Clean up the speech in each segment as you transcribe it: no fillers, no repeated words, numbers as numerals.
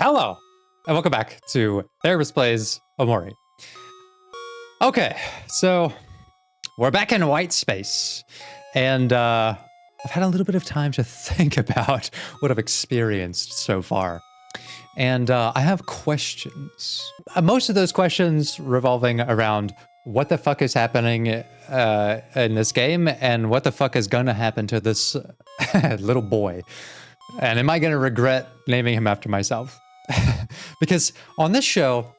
Hello, and welcome back to Therapist Plays Omori. Okay, so we're back in white space, and I've had a little bit of time to think about what I've experienced so far. And I have questions. Most of those questions revolving around what the fuck is happening in this game, and what the fuck is gonna happen to this little boy. And am I gonna regret naming him after myself? Because on this show,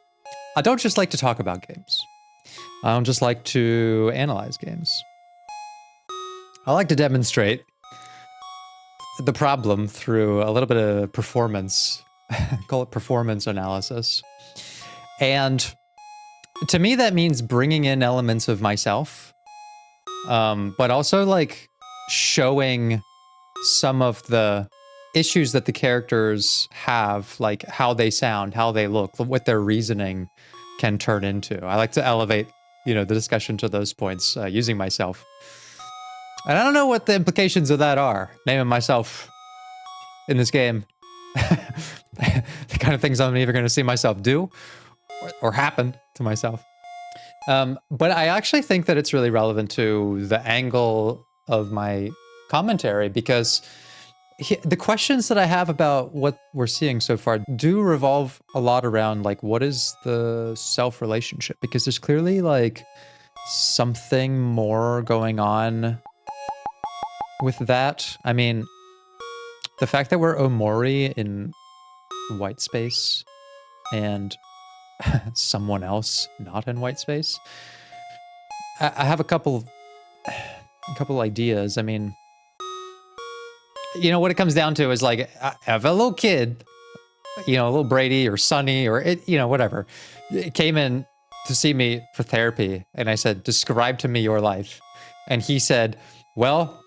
I don't just like to talk about games. I don't just like to analyze games. I like to demonstrate the problem through a little bit of performance. Call it performance analysis. And to me, that means bringing in elements of myself, but also like showing some of the issues that the characters have, like how they sound, how they look, what their reasoning can turn into. I like to elevate, the discussion to those points using myself. And I don't know what the implications of that are, naming myself in this game. The kind of things I'm even going to see myself do or happen to myself. But I actually think that it's really relevant to the angle of my commentary, because the questions that I have about what we're seeing so far do revolve a lot around, like, what is the self-relationship? Because there's clearly, like, something more going on with that. I mean, the fact that we're Omori in white space and someone else not in white space. I have a couple ideas. I mean, what it comes down to is, like, I have a little kid, a little Brady or Sonny or whatever, it came in to see me for therapy, and I said, describe to me your life. And he said, well,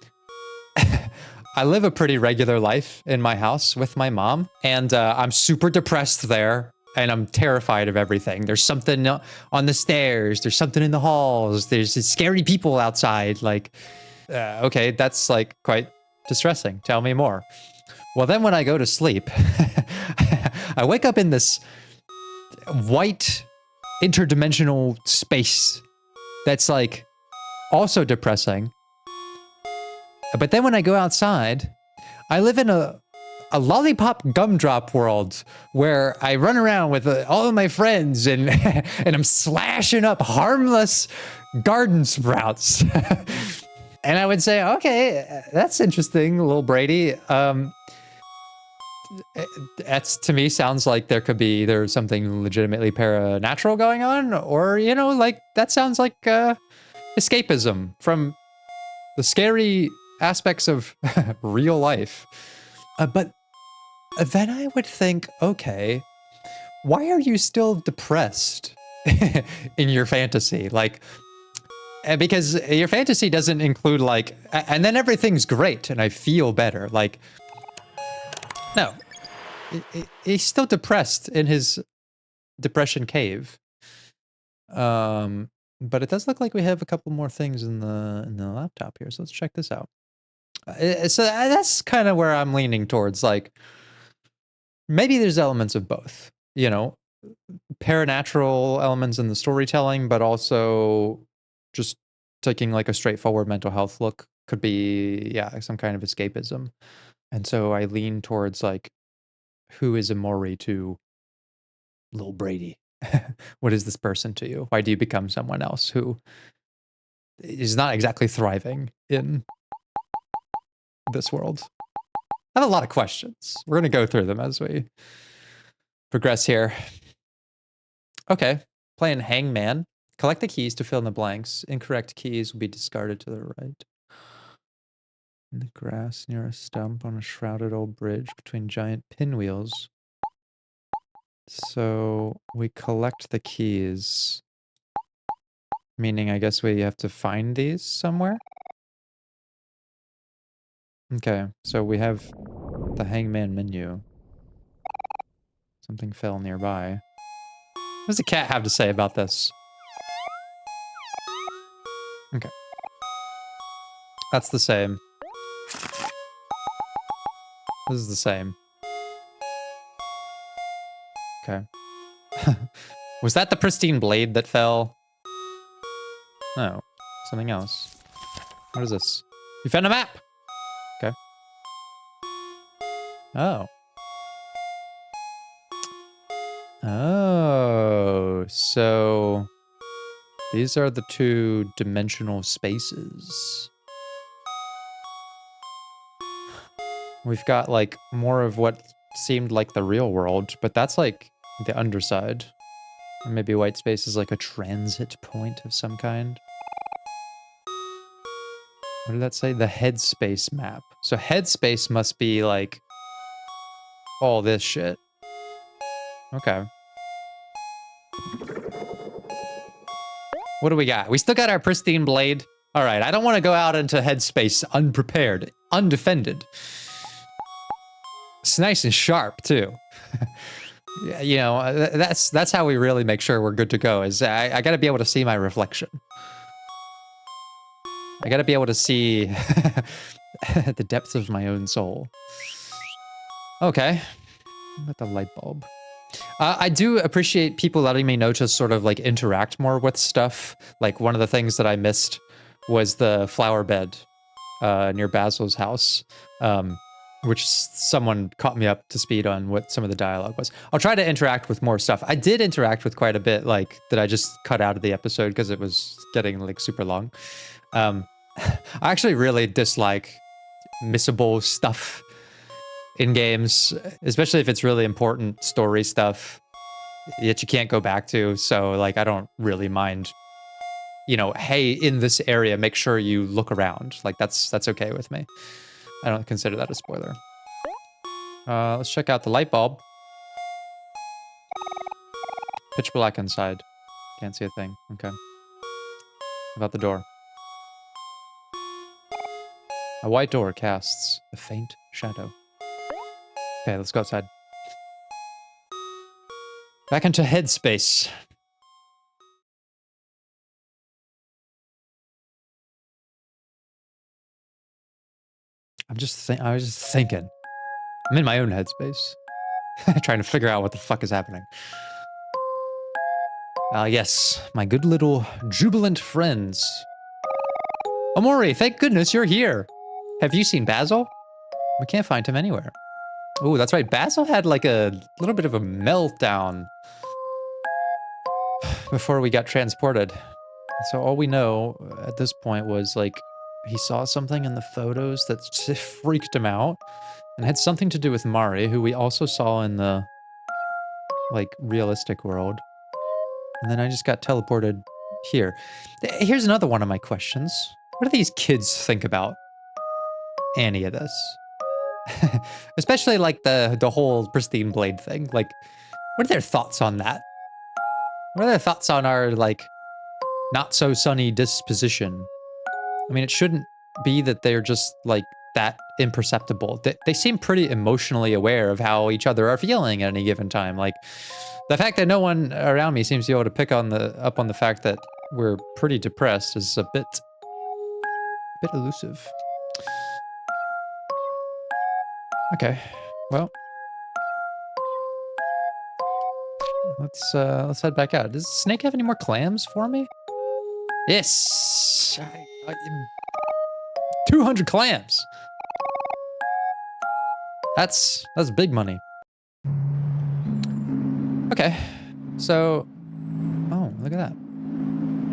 I live a pretty regular life in my house with my mom, and I'm super depressed there, and I'm terrified of everything. There's something on the stairs, there's something in the halls, there's scary people outside. Like, okay, that's like quite distressing. Tell me more. Well, then when I go to sleep, I wake up in this white interdimensional space that's like also depressing. But then when I go outside, I live in a lollipop gumdrop world where I run around with all of my friends and and I'm slashing up harmless garden sprouts. And I would say, okay, that's interesting, little Brady. That's, to me, sounds like there could be either something legitimately paranatural going on, or, like, that sounds like escapism from the scary aspects of real life. But then I would think, okay, why are you still depressed in your fantasy? Like, because your fantasy doesn't include, like, and then everything's great and I feel better. Like, no, he's still depressed in his depression cave. But it does look like we have a couple more things in the laptop here. So let's check this out. So that's kind of where I'm leaning towards. Like, maybe there's elements of both, paranatural elements in the storytelling, but also just taking like a straightforward mental health look could be, yeah, some kind of escapism. And so I lean towards, like, who is Omori to Lil Brady? What is this person to you? Why do you become someone else who is not exactly thriving in this world? I have a lot of questions. We're going to go through them as we progress here. Okay, playing Hangman. Collect the keys to fill in the blanks. Incorrect keys will be discarded to the right. In the grass near a stump on a shrouded old bridge between giant pinwheels. So we collect the keys. Meaning, I guess we have to find these somewhere? Okay, so we have the Hangman menu. Something fell nearby. What does the cat have to say about this? Okay. That's the same. This is the same. Okay. Was that the pristine blade that fell? No. Something else. What is this? You found a map! Okay. Oh. Oh. So... these are the 2-dimensional spaces. We've got, like, more of what seemed like the real world, but that's, like, the underside. Or maybe white space is, like, a transit point of some kind. What did that say? The headspace map. So headspace must be, like, all this shit. Okay. What do we got? We still got our pristine blade. All right, I don't want to go out into headspace unprepared, undefended. It's nice and sharp too. You know, that's how we really make sure we're good to go. Is I got to be able to see my reflection. I got to be able to see the depths of my own soul. Okay, what about the light bulb? I do appreciate people letting me know to sort of like interact more with stuff. Like one of the things that I missed was the flower bed near Basil's house, which someone caught me up to speed on what some of the dialogue was. I'll try to interact with more stuff. I did interact with quite a bit, like that I just cut out of the episode because it was getting like super long. I actually really dislike missable stuff in games, especially if it's really important story stuff that you can't go back to. So like, I don't really mind, you know, hey, in this area, make sure you look around. Like that's okay with me. I don't consider that a spoiler. Let's check out the light bulb. Pitch black inside. Can't see a thing. Okay. About the door. A white door casts a faint shadow. Okay, let's go outside. Back into headspace. I was just thinking. I'm in my own headspace. Trying to figure out what the fuck is happening. Yes, my good little jubilant friends. Omori, thank goodness you're here. Have you seen Basil? We can't find him anywhere. Oh, that's right. Basil had like a little bit of a meltdown before we got transported. So all we know at this point was like he saw something in the photos that freaked him out and had something to do with Mari, who we also saw in the like realistic world. And then I just got teleported here. Here's another one of my questions. What do these kids think about any of this? Especially like the whole pristine blade thing. Like, what are their thoughts on that? What are their thoughts on our like not so sunny disposition? I mean, it shouldn't be that they're just like that imperceptible. They seem pretty emotionally aware of how each other are feeling at any given time. Like the fact that no one around me seems to be able to pick on up on the fact that we're pretty depressed is a bit elusive. Okay, well, let's head back out. Does Snake have any more clams for me? Yes, 200 clams. That's big money. Okay, so, oh, look at that.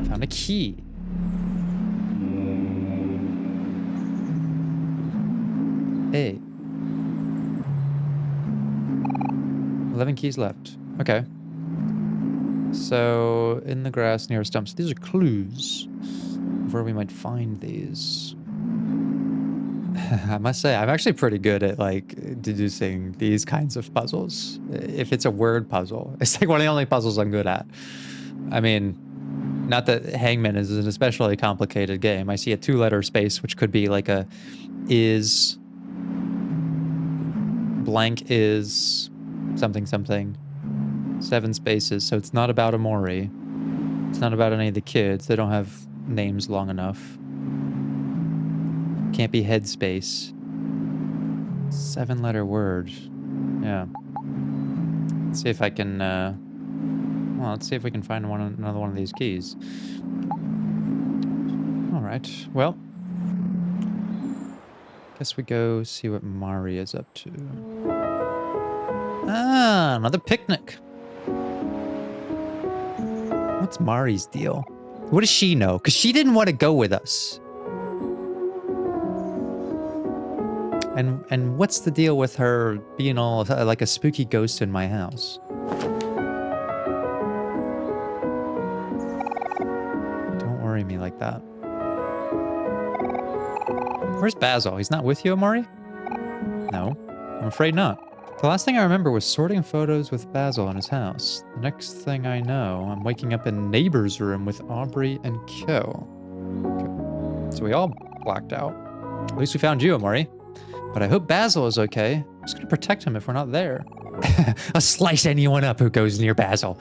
Found a key. Hey. 11 keys left. Okay. So, in the grass near stumps. These are clues of where we might find these. I must say, I'm actually pretty good at, like, deducing these kinds of puzzles. If it's a word puzzle. It's like one of the only puzzles I'm good at. I mean, not that Hangman is an especially complicated game. I see a 2-letter space, which could be like a is... blank is... something something. 7 spaces, so it's not about Omori. It's not about any of the kids. They don't have names long enough. Can't be headspace. 7-letter word. Yeah. see if I can, well, let's see if we can find another one of these keys. All right, well, guess we go see what Mari is up to. Ah, another picnic. What's Mari's deal? What does she know? Because she didn't want to go with us. And what's the deal with her being all like a spooky ghost in my house? Don't worry me like that. Where's Basil? He's not with you, Omori? No, I'm afraid not. The last thing I remember was sorting photos with Basil in his house. The next thing I know, I'm waking up in neighbor's room with Aubrey and Kel. Okay. So we all blacked out. At least we found you, Omori. But I hope Basil is okay. I'm just gonna protect him if we're not there. I'll slice anyone up who goes near Basil.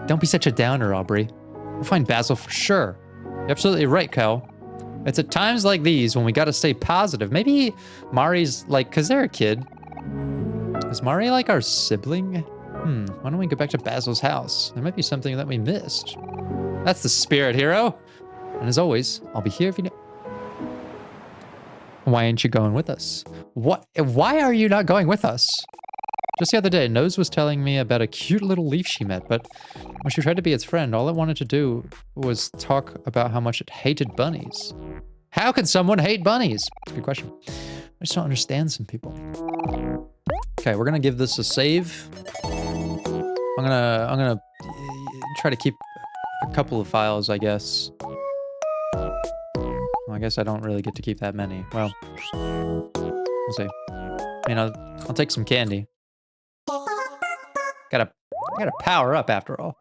Don't be such a downer, Aubrey. We'll find Basil for sure. You're absolutely right, Kel. It's at times like these when we gotta stay positive. Maybe Mari's like, cause they're a kid. Is Mari like our sibling? Why don't we go back to Basil's house? There might be something that we missed. That's the spirit, hero. And as always, I'll be here if you know. Why aren't you going with us? What? Why are you not going with us? Just the other day, Nose was telling me about a cute little leaf she met, but when she tried to be its friend, all it wanted to do was talk about how much it hated bunnies. How could someone hate bunnies? That's a good question. I just don't understand some people. Okay, we're gonna give this a save. I'm gonna try to keep a couple of files, I guess. Well, I guess I don't really get to keep that many. Well, we'll see. I mean, I'll take some candy. Gotta power up after all.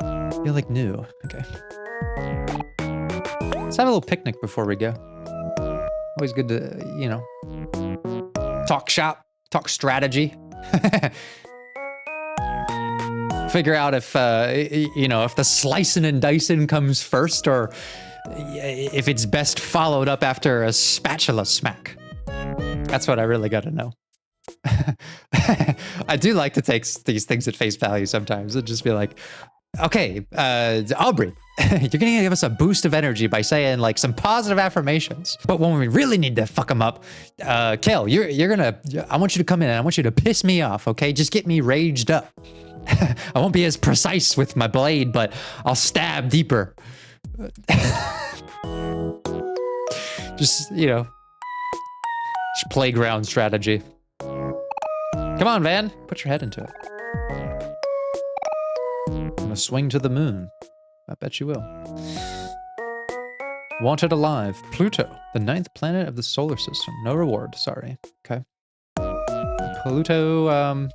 Feel like new. Okay. Let's have a little picnic before we go. Always good to, you know, talk shop. Talk strategy. Figure out if, you know, if the slicing and dicing comes first or if it's best followed up after a spatula smack. That's what I really got to know. I do like to take these things at face value sometimes and just be like, okay, Aubrey, you're gonna give us a boost of energy by saying like some positive affirmations. But when we really need to fuck them up, Kel, you're gonna, I want you to come in and I want you to piss me off, okay? Just get me raged up. I won't be as precise with my blade, but I'll stab deeper. Just, you know, just playground strategy. Come on, Van, put your head into it. I'm gonna swing to the moon. I bet you will. Wanted alive. Pluto, the 9th planet of the solar system. No reward, sorry. Okay. Pluto,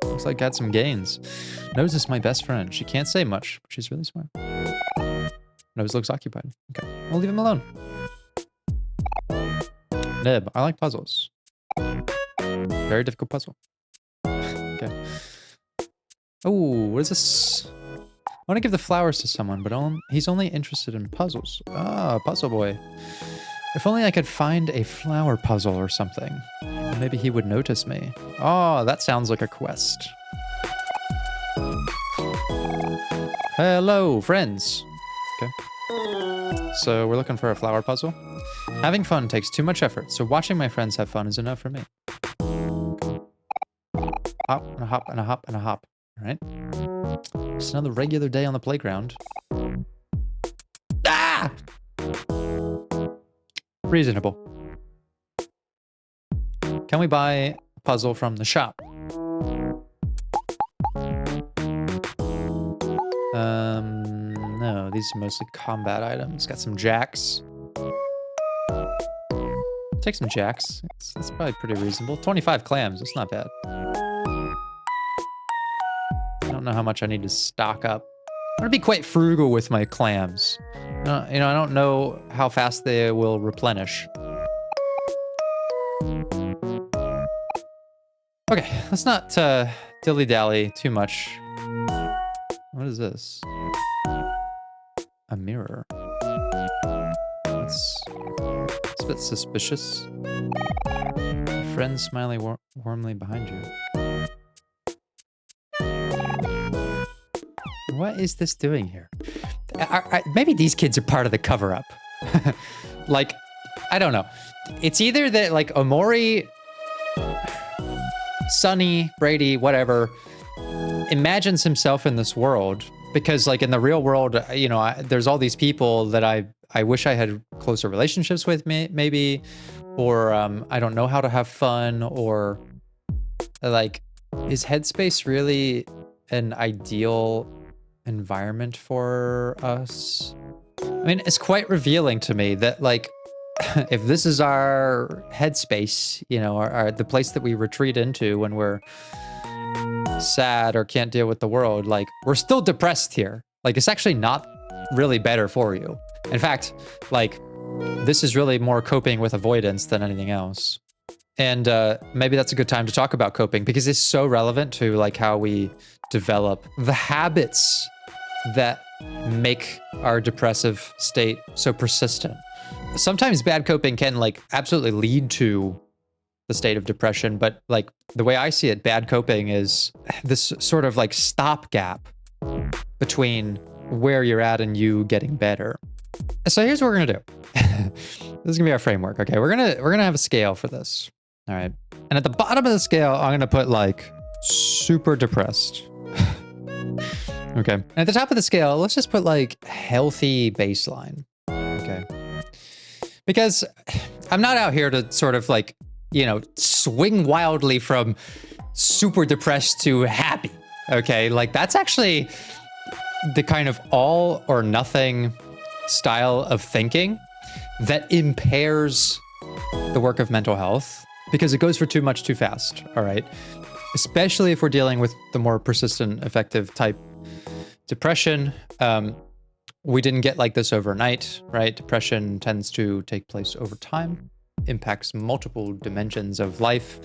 looks like got some gains. Nose is my best friend. She can't say much, but she's really smart. Nose looks occupied. Okay, we'll leave him alone. Nib, I like puzzles. Very difficult puzzle. Okay. Oh, what is this? I want to give the flowers to someone, but he's only interested in puzzles. Ah, puzzle boy. If only I could find a flower puzzle or something. Maybe he would notice me. Oh, that sounds like a quest. Hello, friends. Okay. So we're looking for a flower puzzle. Having fun takes too much effort, so watching my friends have fun is enough for me. Hop and a hop and a hop and a hop. All right. Just another regular day on the playground. Ah! Reasonable. Can we buy a puzzle from the shop? No, these are mostly combat items. Got some jacks. Take some jacks. That's probably pretty reasonable. 25 clams. That's not bad. I don't know how much I need to stock up. I'm gonna be quite frugal with my clams. You know, I don't know how fast they will replenish. Okay, let's not dilly-dally too much. What is this? A mirror. It's a bit suspicious. A friend smiling warmly behind you. what is this doing here? Maybe these kids are part of the cover-up. Like, I don't know. It's either that like Omori, Sunny, Brady, whatever, imagines himself in this world because like in the real world, you know, there's all these people that I wish I had closer relationships with, maybe, or I don't know how to have fun, or like, is headspace really an ideal environment for us? I mean, it's quite revealing to me that like, if this is our headspace, you know, the place that we retreat into when we're sad or can't deal with the world, like we're still depressed here. Like it's actually not really better for you. In fact, like this is really more coping with avoidance than anything else. And maybe that's a good time to talk about coping because it's so relevant to like how we develop the habits that make our depressive state so persistent. Sometimes bad coping can like absolutely lead to the state of depression, but like the way I see it, bad coping is this sort of like stopgap between where you're at and you getting better. So here's what we're gonna do. This is gonna be our framework. Okay, we're gonna have a scale for this. All right, and at the bottom of the scale, I'm gonna put like super depressed. Okay, and at the top of the scale, let's just put like healthy baseline. Okay, because I'm not out here to sort of like, you know, swing wildly from super depressed to happy. Okay, like that's actually the kind of all or nothing style of thinking that impairs the work of mental health because it goes for too much too fast. All right, especially if we're dealing with the more persistent, effective type depression. We didn't get like this overnight, right? Depression tends to take place over time, impacts multiple dimensions of life,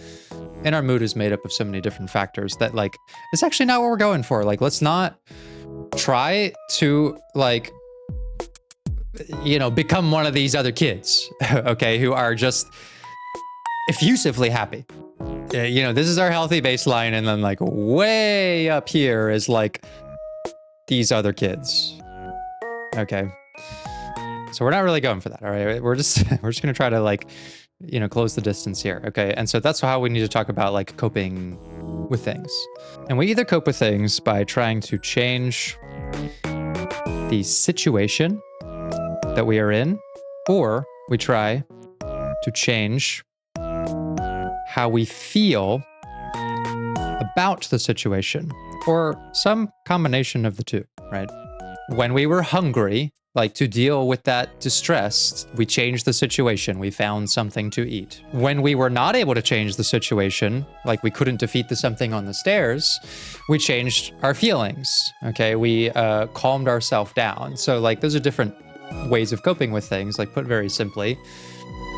and our mood is made up of so many different factors that like, it's actually not what we're going for. Like, let's not try to like, you know, become one of these other kids, okay, who are just effusively happy. You know, this is our healthy baseline, and then like way up here is like these other kids. Okay, so we're not really going for that. All right, we're just gonna try to like, you know, close the distance here. Okay, and so that's how we need to talk about like coping with things. And we either cope with things by trying to change the situation that we are in, or we try to change how we feel about the situation, or some combination of the two, right? When we were hungry, like to deal with that distress, we changed the situation. We found something to eat. When we were not able to change the situation, like we couldn't defeat the something on the stairs, we changed our feelings. Okay, we calmed ourselves down. So like those are different ways of coping with things. Like put very simply,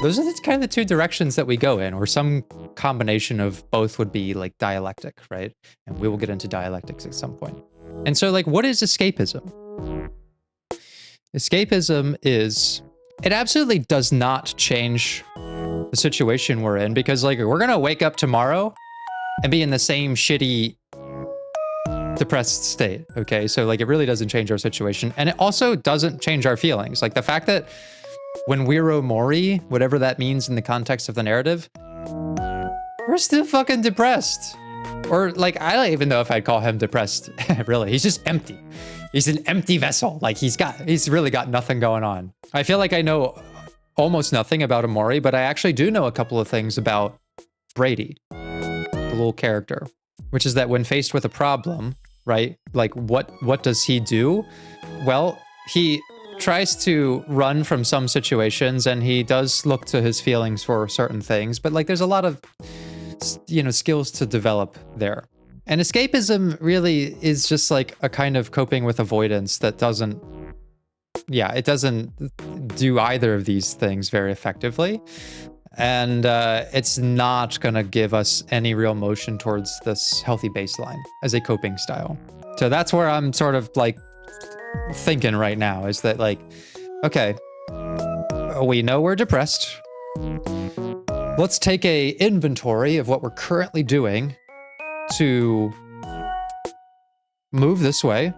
those are kind of the two directions that we go in, or some combination of both would be like dialectic, right? And we will get into dialectics at some point. And so like, what is escapism? Escapism is, it absolutely does not change the situation we're in, because like we're gonna wake up tomorrow and be in the same shitty, depressed state, okay? So like it really doesn't change our situation. And it also doesn't change our feelings. Like the fact that when we're Omori, whatever that means in the context of the narrative, we're still fucking depressed. Or like, I don't even know if I'd call him depressed, really. He's just empty. He's an empty vessel. Like he's really got nothing going on. I feel like I know almost nothing about Omori, but I actually do know a couple of things about Brady, the little character, which is that when faced with a problem, right? Like what does he do? Well, he tries to run from some situations, and he does look to his feelings for certain things, but like there's a lot of, you know, skills to develop there. And escapism really is just like a kind of coping with avoidance that doesn't, yeah, it doesn't do either of these things very effectively. And it's not gonna give us any real motion towards this healthy baseline as a coping style. So that's where I'm sort of like thinking right now, is that like, okay, we know we're depressed. Let's take a inventory of what we're currently doing to move this way.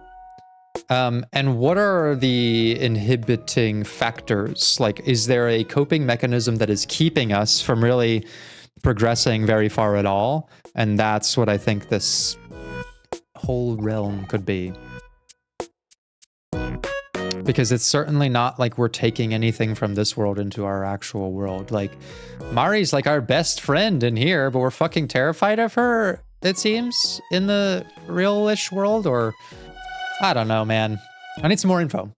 And what are the inhibiting factors? Like, is there a coping mechanism that is keeping us from really progressing very far at all? And that's what I think this whole realm could be. Because it's certainly not like we're taking anything from this world into our actual world. Like, Mari's like our best friend in here, but we're fucking terrified of her, it seems, in the real-ish world, or... I don't know, man. I need some more info.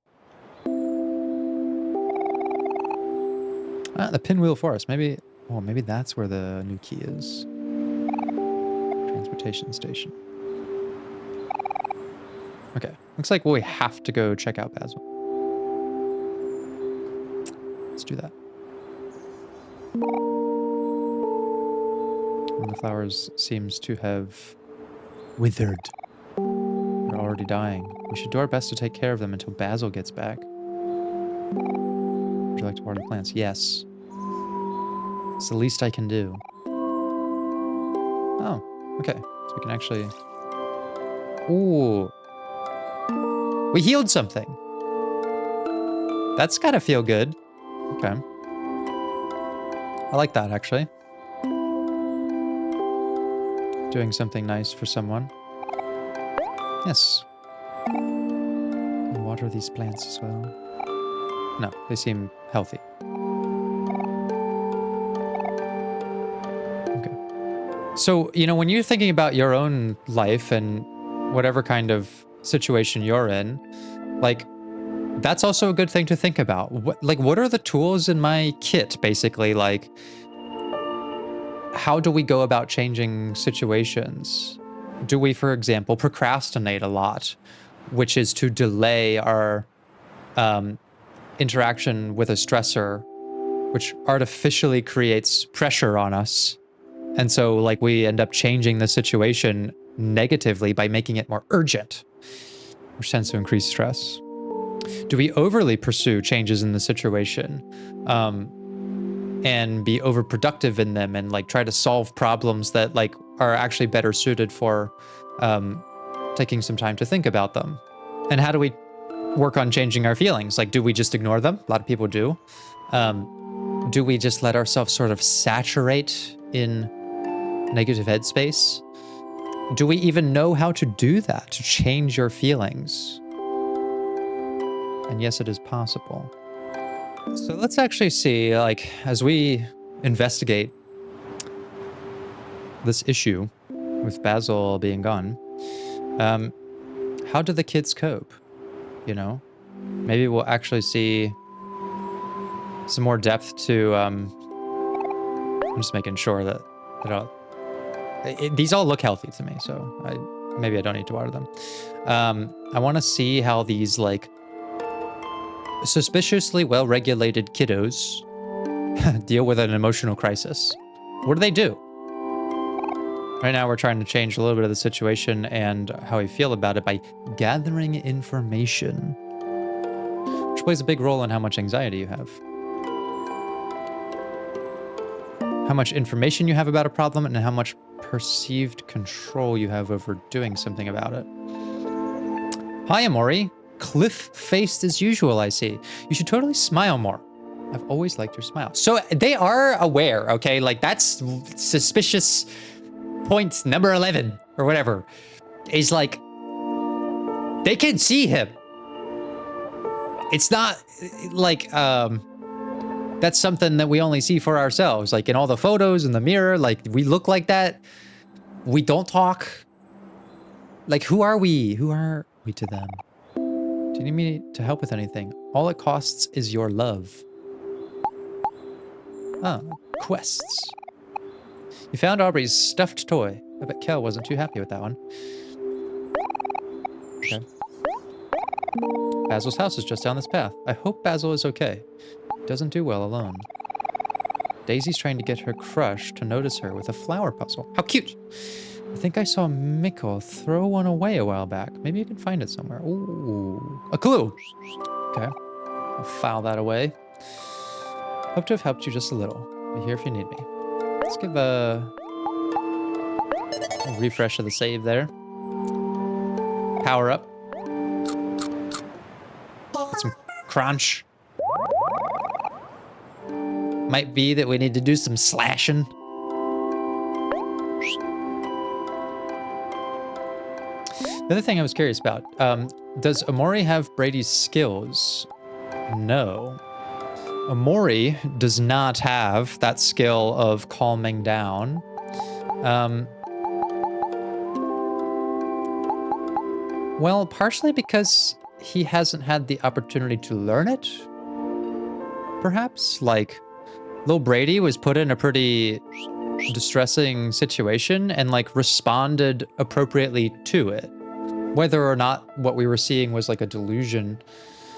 The Pinwheel Forest. Maybe... Oh, maybe that's where the new key is. Transportation station. Okay. Looks like we have to go check out Basil. Let's do that. One of the flowers seems to have withered. They're already dying. We should do our best to take care of them until Basil gets back. Would you like to water the plants? Yes. It's the least I can do. Oh, okay. So we can actually... Ooh. We healed something. That's gotta feel good. Okay. I like that, actually. Doing something nice for someone. Yes. And water these plants as well. No, they seem healthy. Okay. So, you know, when you're thinking about your own life and whatever kind of situation you're in, like, that's also a good thing to think about. What are the tools in my kit, basically? Like, how do we go about changing situations? Do we, for example, procrastinate a lot, which is to delay our interaction with a stressor, which artificially creates pressure on us? And so, like, we end up changing the situation negatively by making it more urgent, which tends to increase stress. Do we overly pursue changes in the situation and be overproductive in them and like try to solve problems that like are actually better suited for taking some time to think about them? And how do we work on changing our feelings? Like, do we just ignore them? A lot of people do. Do we just let ourselves sort of saturate in negative headspace? Do we even know how to do that, to change your feelings? And yes, it is possible. So let's actually see, like, as we investigate this issue with Basil being gone, how do the kids cope? You know, maybe we'll actually see some more depth to, I'm just making sure that these all look healthy to me, so maybe I don't need to water them. I want to see how these, like, suspiciously well-regulated kiddos deal with an emotional crisis. What do they do? Right now, we're trying to change a little bit of the situation and how we feel about it by gathering information, which plays a big role in how much anxiety you have. How much information you have about a problem and how much perceived control you have over doing something about it. Hi, Omori. Cliff-faced as usual, I see. You should totally smile more. I've always liked your smile. So they are aware, okay? Like, that's suspicious point number 11 or whatever. Is like, they can see him. It's not like, that's something that we only see for ourselves. Like, in all the photos in the mirror, like, we look like that. We don't talk. Like, who are we? Who are we to them? Do you need me to help with anything? All it costs is your love. Ah, quests. You found Aubrey's stuffed toy. I bet Kel wasn't too happy with that one. Okay. Basil's house is just down this path. I hope Basil is okay. Doesn't do well alone. Daisy's trying to get her crush to notice her with a flower puzzle. How cute! I think I saw Mikko throw one away a while back. Maybe you can find it somewhere. Ooh, a clue! Okay, I'll file that away. Hope to have helped you just a little. Be here if you need me. Let's give a refresh of the save there. Power up. Get some crunch. Might be that we need to do some slashing. The other thing I was curious about, does Omori have Brady's skills? No. Omori does not have that skill of calming down. Well, partially because he hasn't had the opportunity to learn it, perhaps. Like, Lil Brady was put in a pretty distressing situation and, like, responded appropriately to it. Whether or not what we were seeing was, like, a delusion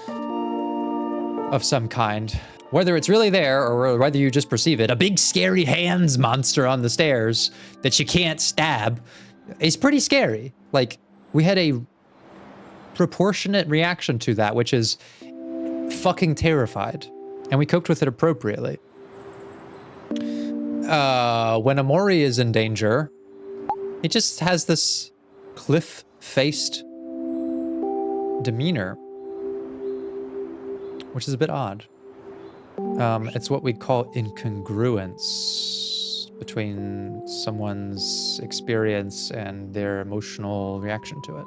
of some kind. Whether it's really there or whether you just perceive it, a big scary hands monster on the stairs that you can't stab is pretty scary. Like, we had a proportionate reaction to that, which is fucking terrified, and we coped with it appropriately. When Omori is in danger, he just has this cliff-faced demeanor, which is a bit odd. It's what we call incongruence between someone's experience and their emotional reaction to it.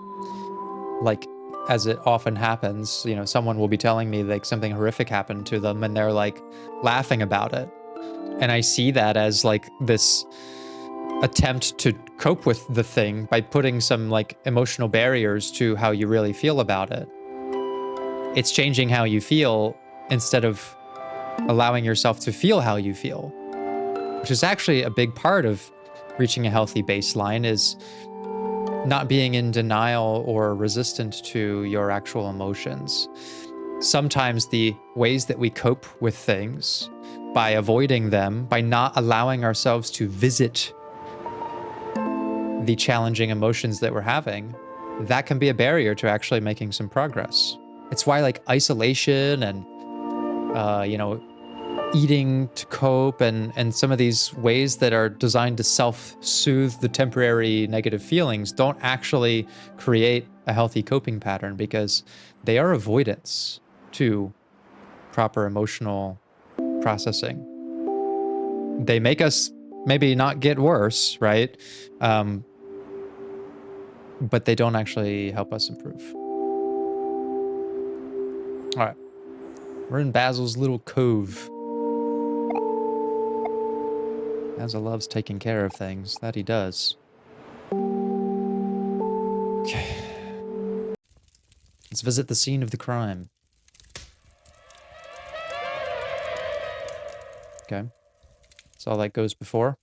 Like, as it often happens, you know, someone will be telling me, like, something horrific happened to them and they're, like, laughing about it. And I see that as, like, this attempt to cope with the thing by putting some, like, emotional barriers to how you really feel about it. It's changing how you feel instead of allowing yourself to feel how you feel, which is actually a big part of reaching a healthy baseline, is not being in denial or resistant to your actual emotions. Sometimes the ways that we cope with things, by avoiding them, by not allowing ourselves to visit the challenging emotions that we're having, that can be a barrier to actually making some progress. It's why, like, isolation and, you know, eating to cope and some of these ways that are designed to self-soothe the temporary negative feelings don't actually create a healthy coping pattern, because they are avoidance to proper emotional processing. They make us maybe not get worse, right? But they don't actually help us improve. All right. We're in Basil's little cove. Basil loves taking care of things. That he does. Okay. Let's visit the scene of the crime. Okay. Saw that goes before.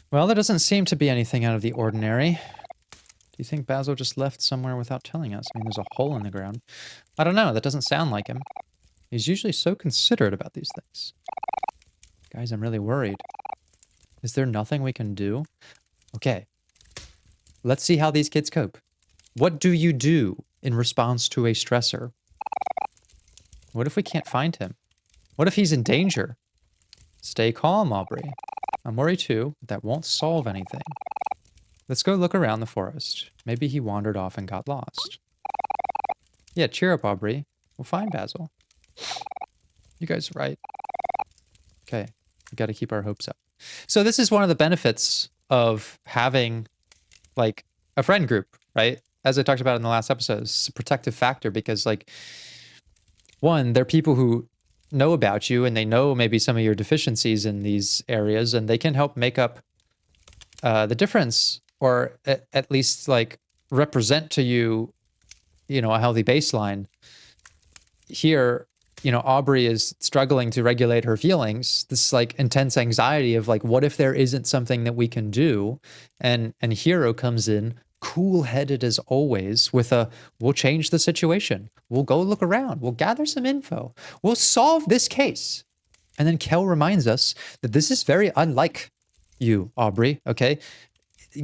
Well, there doesn't seem to be anything out of the ordinary. Do you think Basil just left somewhere without telling us? I mean, there's a hole in the ground. I don't know. That doesn't sound like him. He's usually so considerate about these things. Guys, I'm really worried. Is there nothing we can do? Okay. Let's see how these kids cope. What do you do in response to a stressor? What if we can't find him? What if he's in danger? Stay calm, Aubrey. I'm worried too, but that won't solve anything. Let's go look around the forest. Maybe he wandered off and got lost. Yeah, cheer up, Aubrey. We'll find Basil. You guys are right. Okay, we gotta keep our hopes up. So this is one of the benefits of having, like, a friend group, right? As I talked about in the last episode, it's a protective factor because, like, one, they're people who know about you and they know maybe some of your deficiencies in these areas, and they can help make up the difference, or at least, like, represent to you, you know, a healthy baseline. Here, you know, Aubrey is struggling to regulate her feelings, this, like, intense anxiety of, like, what if there isn't something that we can do? And Hero comes in, cool-headed as always, with a, we'll change the situation. We'll go look around. We'll gather some info. We'll solve this case. And then Kel reminds us that this is very unlike you, Aubrey, okay?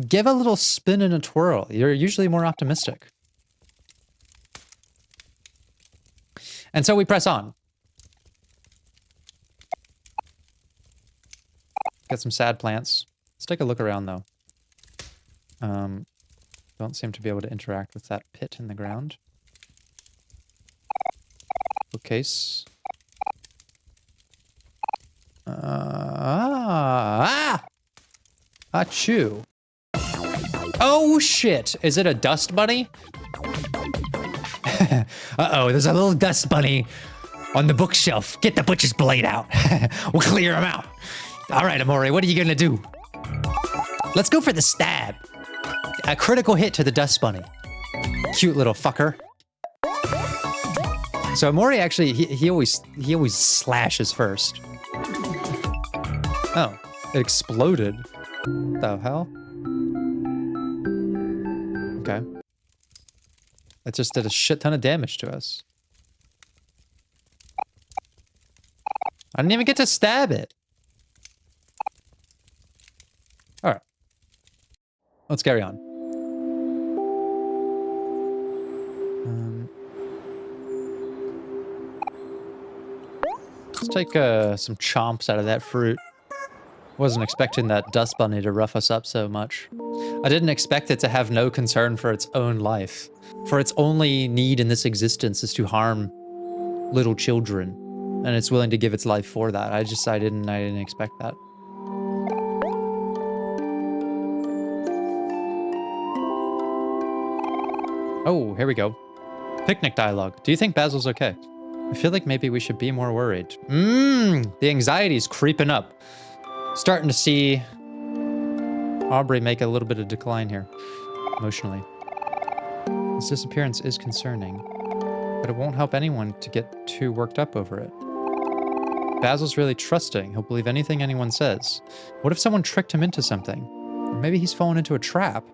Give a little spin and a twirl. You're usually more optimistic. And so we press on. Got some sad plants. Let's take a look around, though. Don't seem to be able to interact with that pit in the ground. Bookcase. Achoo. Oh shit! Is it a dust bunny? Uh-oh, there's a little dust bunny on the bookshelf. Get the butcher's blade out. We'll clear him out. All right, Omori, what are you gonna do? Let's go for the stab. A critical hit to the dust bunny. Cute little fucker. So Omori actually, he always slashes first. Oh, it exploded. The hell? Okay. It just did a shit ton of damage to us. I didn't even get to stab it. Alright. Let's carry on. Let's take some chomps out of that fruit. Wasn't expecting that dust bunny to rough us up so much. I didn't expect it to have no concern for its own life. For its only need in this existence is to harm little children. And it's willing to give its life for that. I didn't expect that. Oh, here we go. Picnic dialogue. Do you think Basil's okay? I feel like maybe we should be more worried. The anxiety's creeping up. Starting to see Aubrey make a little bit of decline here, emotionally. His disappearance is concerning, but it won't help anyone to get too worked up over it. Basil's really trusting. He'll believe anything anyone says. What if someone tricked him into something? Or maybe he's fallen into a trap.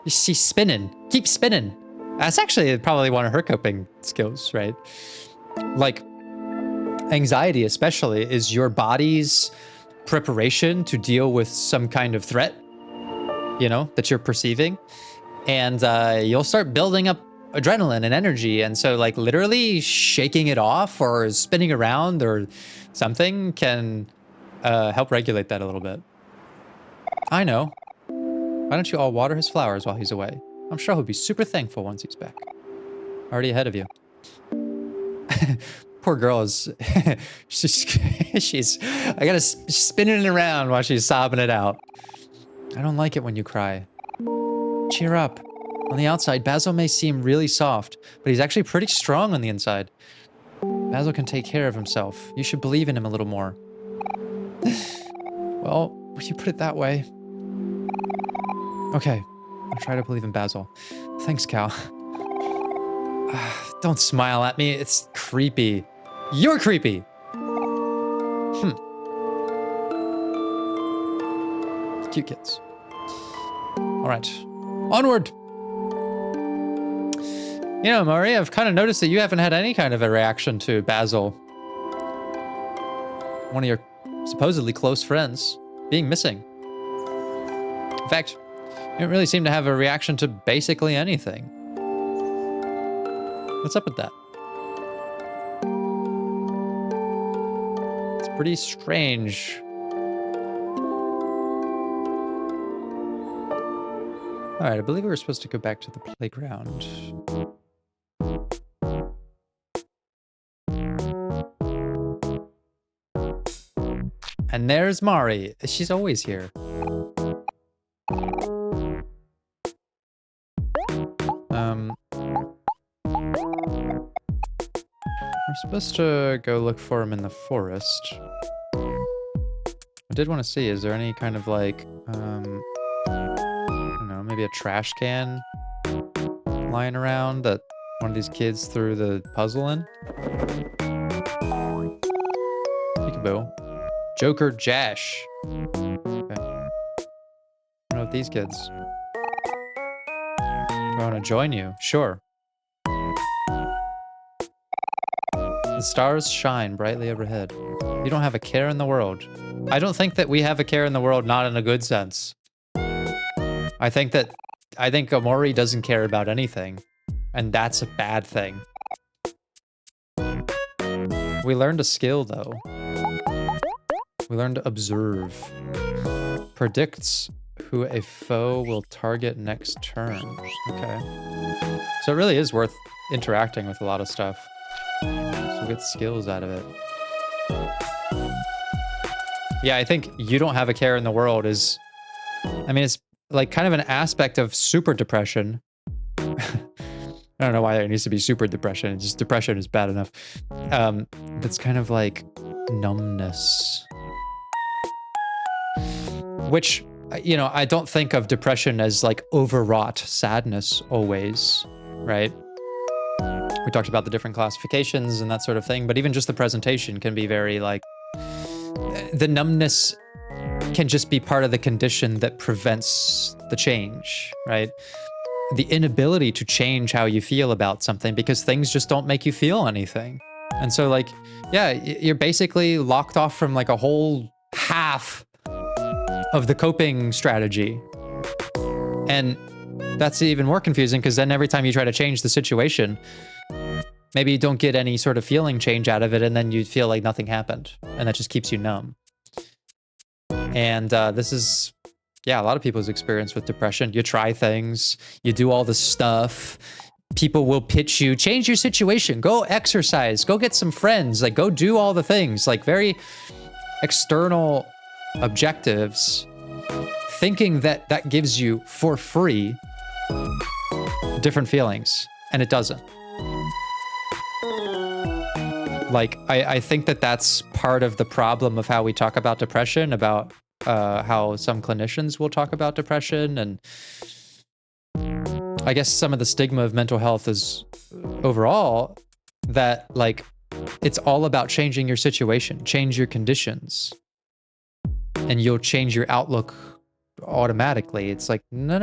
She's spinning. Keep spinning. That's actually probably one of her coping skills, right? Like, anxiety especially is your body's preparation to deal with some kind of threat, you know, that you're perceiving. And you'll start building up adrenaline and energy. And so like literally shaking it off or spinning around or something can help regulate that a little bit. I know. Why don't you all water his flowers while he's away? I'm sure he'll be super thankful once he's back. Already ahead of you. Poor girl is, she's, I gotta spin it around while she's sobbing it out. I don't like it when you cry. Cheer up. On the outside, Basil may seem really soft, but he's actually pretty strong on the inside. Basil can take care of himself. You should believe in him a little more. Well, when you put it that way. Okay, I'll try to believe in Basil. Thanks, Cal. Don't smile at me, it's creepy. You're creepy! Cute kids. Alright, onward! You know, Omori, I've kind of noticed that you haven't had any kind of a reaction to Basil. One of your supposedly close friends being missing. In fact, you don't really seem to have a reaction to basically anything. What's up with that? It's pretty strange. Alright, I believe we were supposed to go back to the playground. And there's Mari. She's always here. We're supposed to go look for him in the forest. I did want to see, is there any kind of like, I don't know, maybe a trash can lying around that one of these kids threw the puzzle in? Peekaboo. Joker Jash. Okay. I don't know if these kids. Do I want to join you? Sure. The stars shine brightly overhead. You don't have a care in the world. I don't think that we have a care in the world, not in a good sense. I think Omori doesn't care about anything. And that's a bad thing. We learned a skill, though. We learned to observe. Predicts who a foe will target next turn. Okay. So it really is worth interacting with a lot of stuff. So get skills out of it. Yeah, I think you don't have a care in the world is... I mean, it's like kind of an aspect of super depression. I don't know why there needs to be super depression. Just depression is bad enough. It's kind of like numbness. Which, you know, I don't think of depression as like overwrought sadness always, right? We talked about the different classifications and that sort of thing, but even just the presentation can be very like... The numbness can just be part of the condition that prevents the change, right? The inability to change how you feel about something because things just don't make you feel anything. And so like, yeah, you're basically locked off from like a whole half of the coping strategy. And that's even more confusing because then every time you try to change the situation, maybe you don't get any sort of feeling change out of it and then you feel like nothing happened. And that just keeps you numb. And this is, yeah, a lot of people's experience with depression. You try things, you do all the stuff. People will pitch you, change your situation, go exercise, go get some friends, like go do all the things, like very external objectives, thinking that that gives you for free different feelings, and it doesn't. Like, I think that that's part of the problem of how we talk about depression, about how some clinicians will talk about depression. And I guess some of the stigma of mental health is overall that like, it's all about changing your situation, change your conditions, and you'll change your outlook automatically. It's like, no.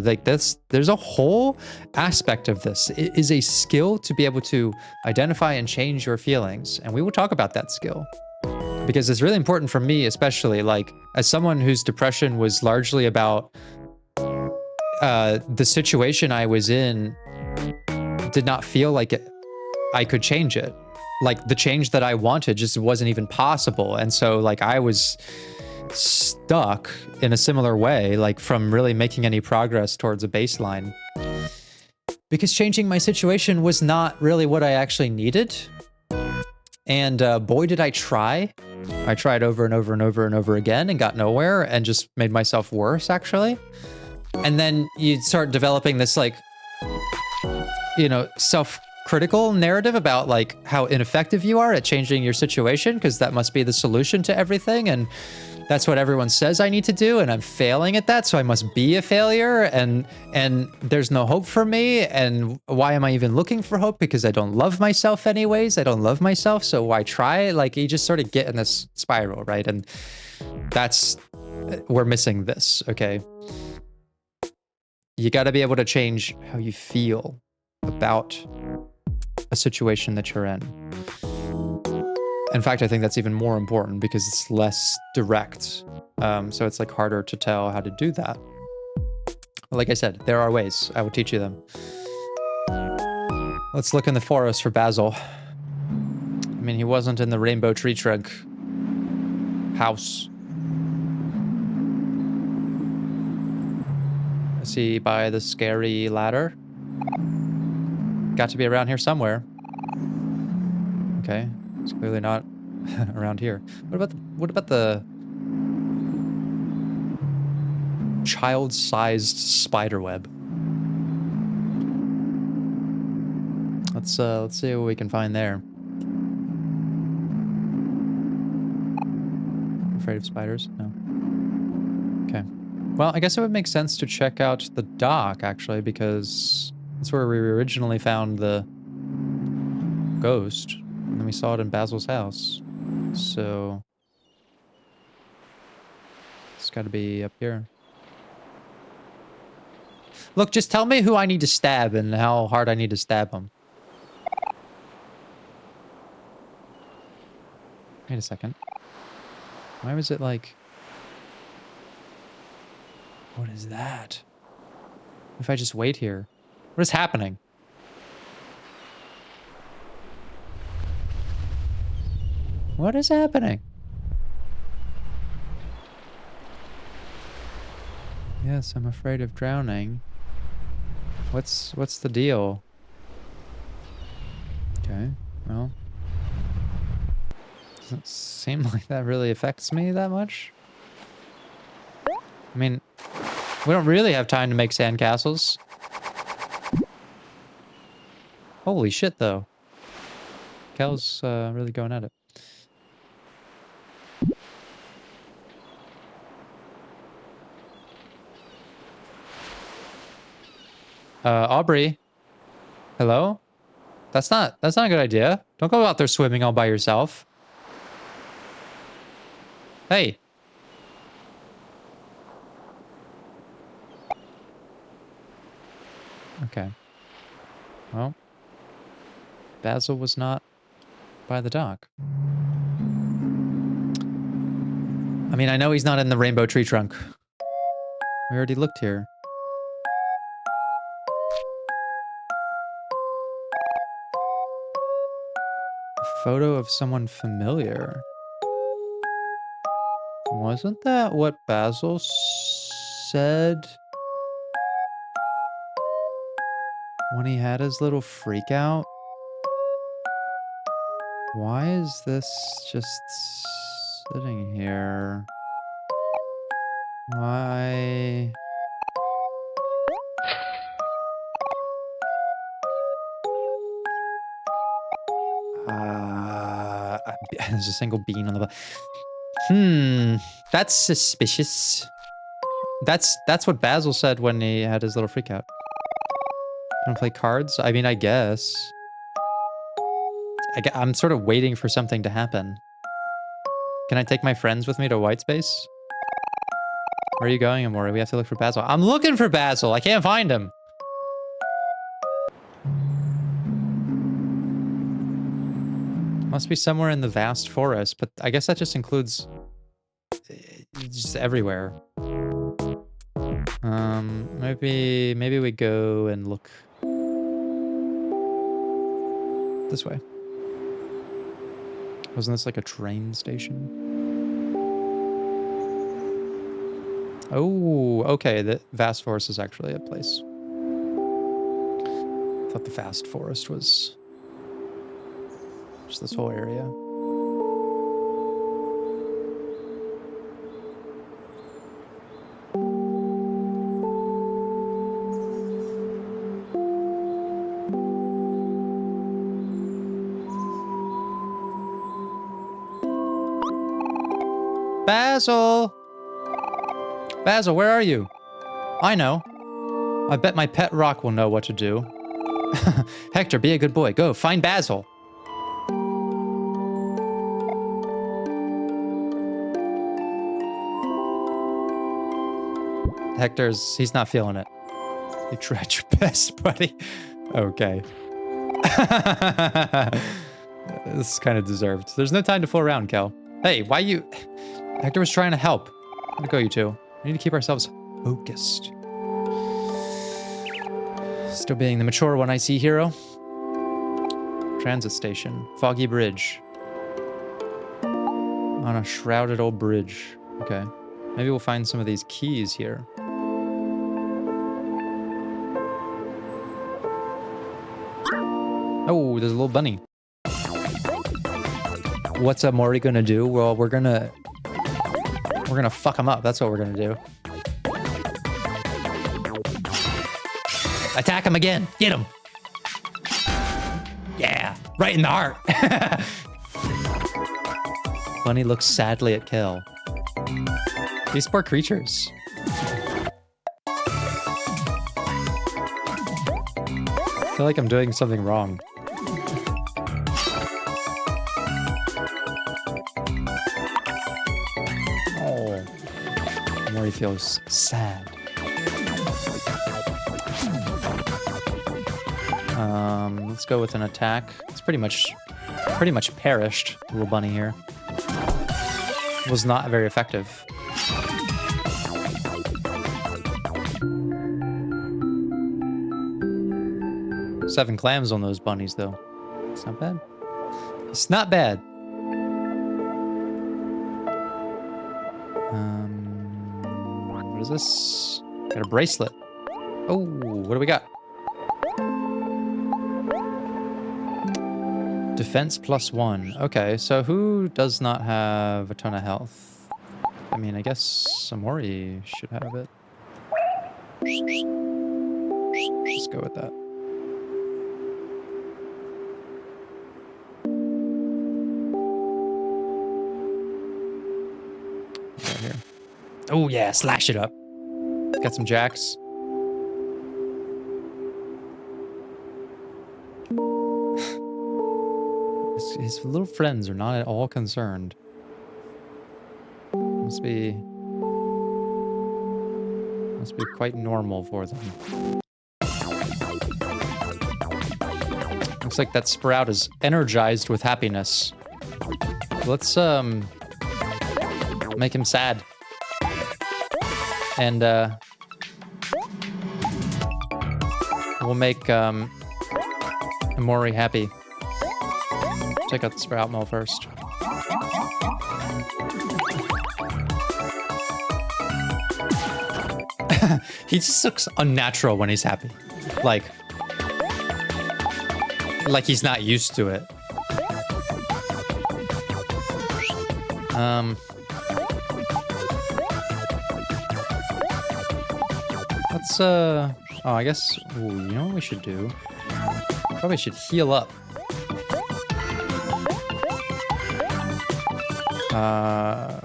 Like there's a whole aspect of this. It is a skill to be able to identify and change your feelings. And we will talk about that skill because it's really important for me, especially like as someone whose depression was largely about the situation I was in did not feel like I could change it. Like the change that I wanted just wasn't even possible. And so like I was stuck in a similar way, like from really making any progress towards a baseline. Because changing my situation was not really what I actually needed. And boy, did I try. I tried over and over and over and over again and got nowhere and just made myself worse, actually. And then you start developing this like, you know, self-critical narrative about like how ineffective you are at changing your situation, because that must be the solution to everything. And that's what everyone says I need to do, and I'm failing at that, so I must be a failure, and there's no hope for me, and why am I even looking for hope? Because I don't love myself anyways. I don't love myself, so why try? Like, you just sort of get in this spiral, right? And that's, we're missing this, okay? You got to be able to change how you feel about a situation that you're in. In fact, I think that's even more important because it's less direct. So it's like harder to tell how to do that. Like I said, there are ways. I will teach you them. Let's look in the forest for Basil. I mean, he wasn't in the rainbow tree trunk house. Is he by the scary ladder? Got to be around here somewhere. Okay. It's clearly not around here. What about the child-sized spider web? Let's see what we can find there. Afraid of spiders? No. Okay. Well, I guess it would make sense to check out the dock, actually, because that's where we originally found the ghost. And then we saw it in Basil's house. So it's got to be up here. Look, just tell me who I need to stab and how hard I need to stab him. Wait a second. Why was it like... What is that? If I just wait here? What is happening? What is happening? Yes, I'm afraid of drowning. What's the deal? Okay, well. Doesn't seem like that really affects me that much. I mean, we don't really have time to make sandcastles. Holy shit, though. Kel's really going at it. Aubrey. Hello? That's not a good idea. Don't go out there swimming all by yourself. Hey. Okay. Well, Basil was not by the dock. I mean, I know he's not in the rainbow tree trunk. We already looked here. A photo of someone familiar. Wasn't that what Basil said when he had his little freak out? Why is this just sitting here? Why? There's a single bean on the... That's suspicious. That's what Basil said when he had his little freak out. Wanna play cards? I mean, I guess. I'm sort of waiting for something to happen. Can I take my friends with me to white space? Where are you going, Omori? We have to look for Basil. I'm looking for Basil! I can't find him! Must be somewhere in the vast forest, but I guess that just includes... just everywhere. Maybe we go and look... this way. Wasn't this like a train station? Oh, okay. The vast forest is actually a place. I thought the vast forest was just this whole area. Basil! Basil, where are you? I know. I bet my pet rock will know what to do. Hector, be a good boy. Go, find Basil. He's not feeling it. You tried your best, buddy. Okay. This is kind of deserved. There's no time to fool around, Kel. Hey, why you... Hector was trying to help. Where'd go, you two? We need to keep ourselves focused. Still being the mature one, I see, hero. Transit station. Foggy bridge. On a shrouded old bridge. Okay. Maybe we'll find some of these keys here. Oh, there's a little bunny. What's Omori gonna do? Well, we're gonna fuck him up. That's what we're gonna do. Attack him again. Get him. Yeah, right in the heart. Bunny looks sadly at Kel. These poor creatures. I feel like I'm doing something wrong. Oh, Omori feels sad. Let's go with an attack. It's pretty much perished. Little bunny here was not very effective. Seven clams on those bunnies, though. It's not bad. It's not bad. What is this? Got a bracelet. Oh, what do we got? Defense +1. Okay, so who does not have a ton of health? I mean, I guess Omori should have it. Let's go with that. Right here. Oh yeah, slash it up. Got some jacks. His little friends are not at all concerned. Must be quite normal for them. Looks like that sprout is energized with happiness. Let's make him sad. And we'll make Omori happy. Check out the sprout mill first. He just looks unnatural when he's happy. Like he's not used to it. Let's oh, I guess, ooh, you know what we should do? Probably should heal up. Yeah,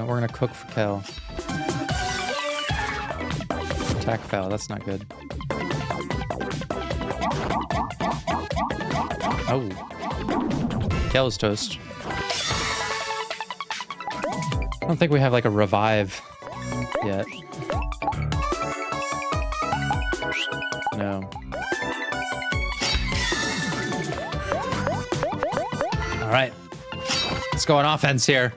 we're gonna cook for Kel. Attack foul, that's not good. Oh. Kel's toast. I don't think we have like a revive yet. No. All right. Let's go on offense here.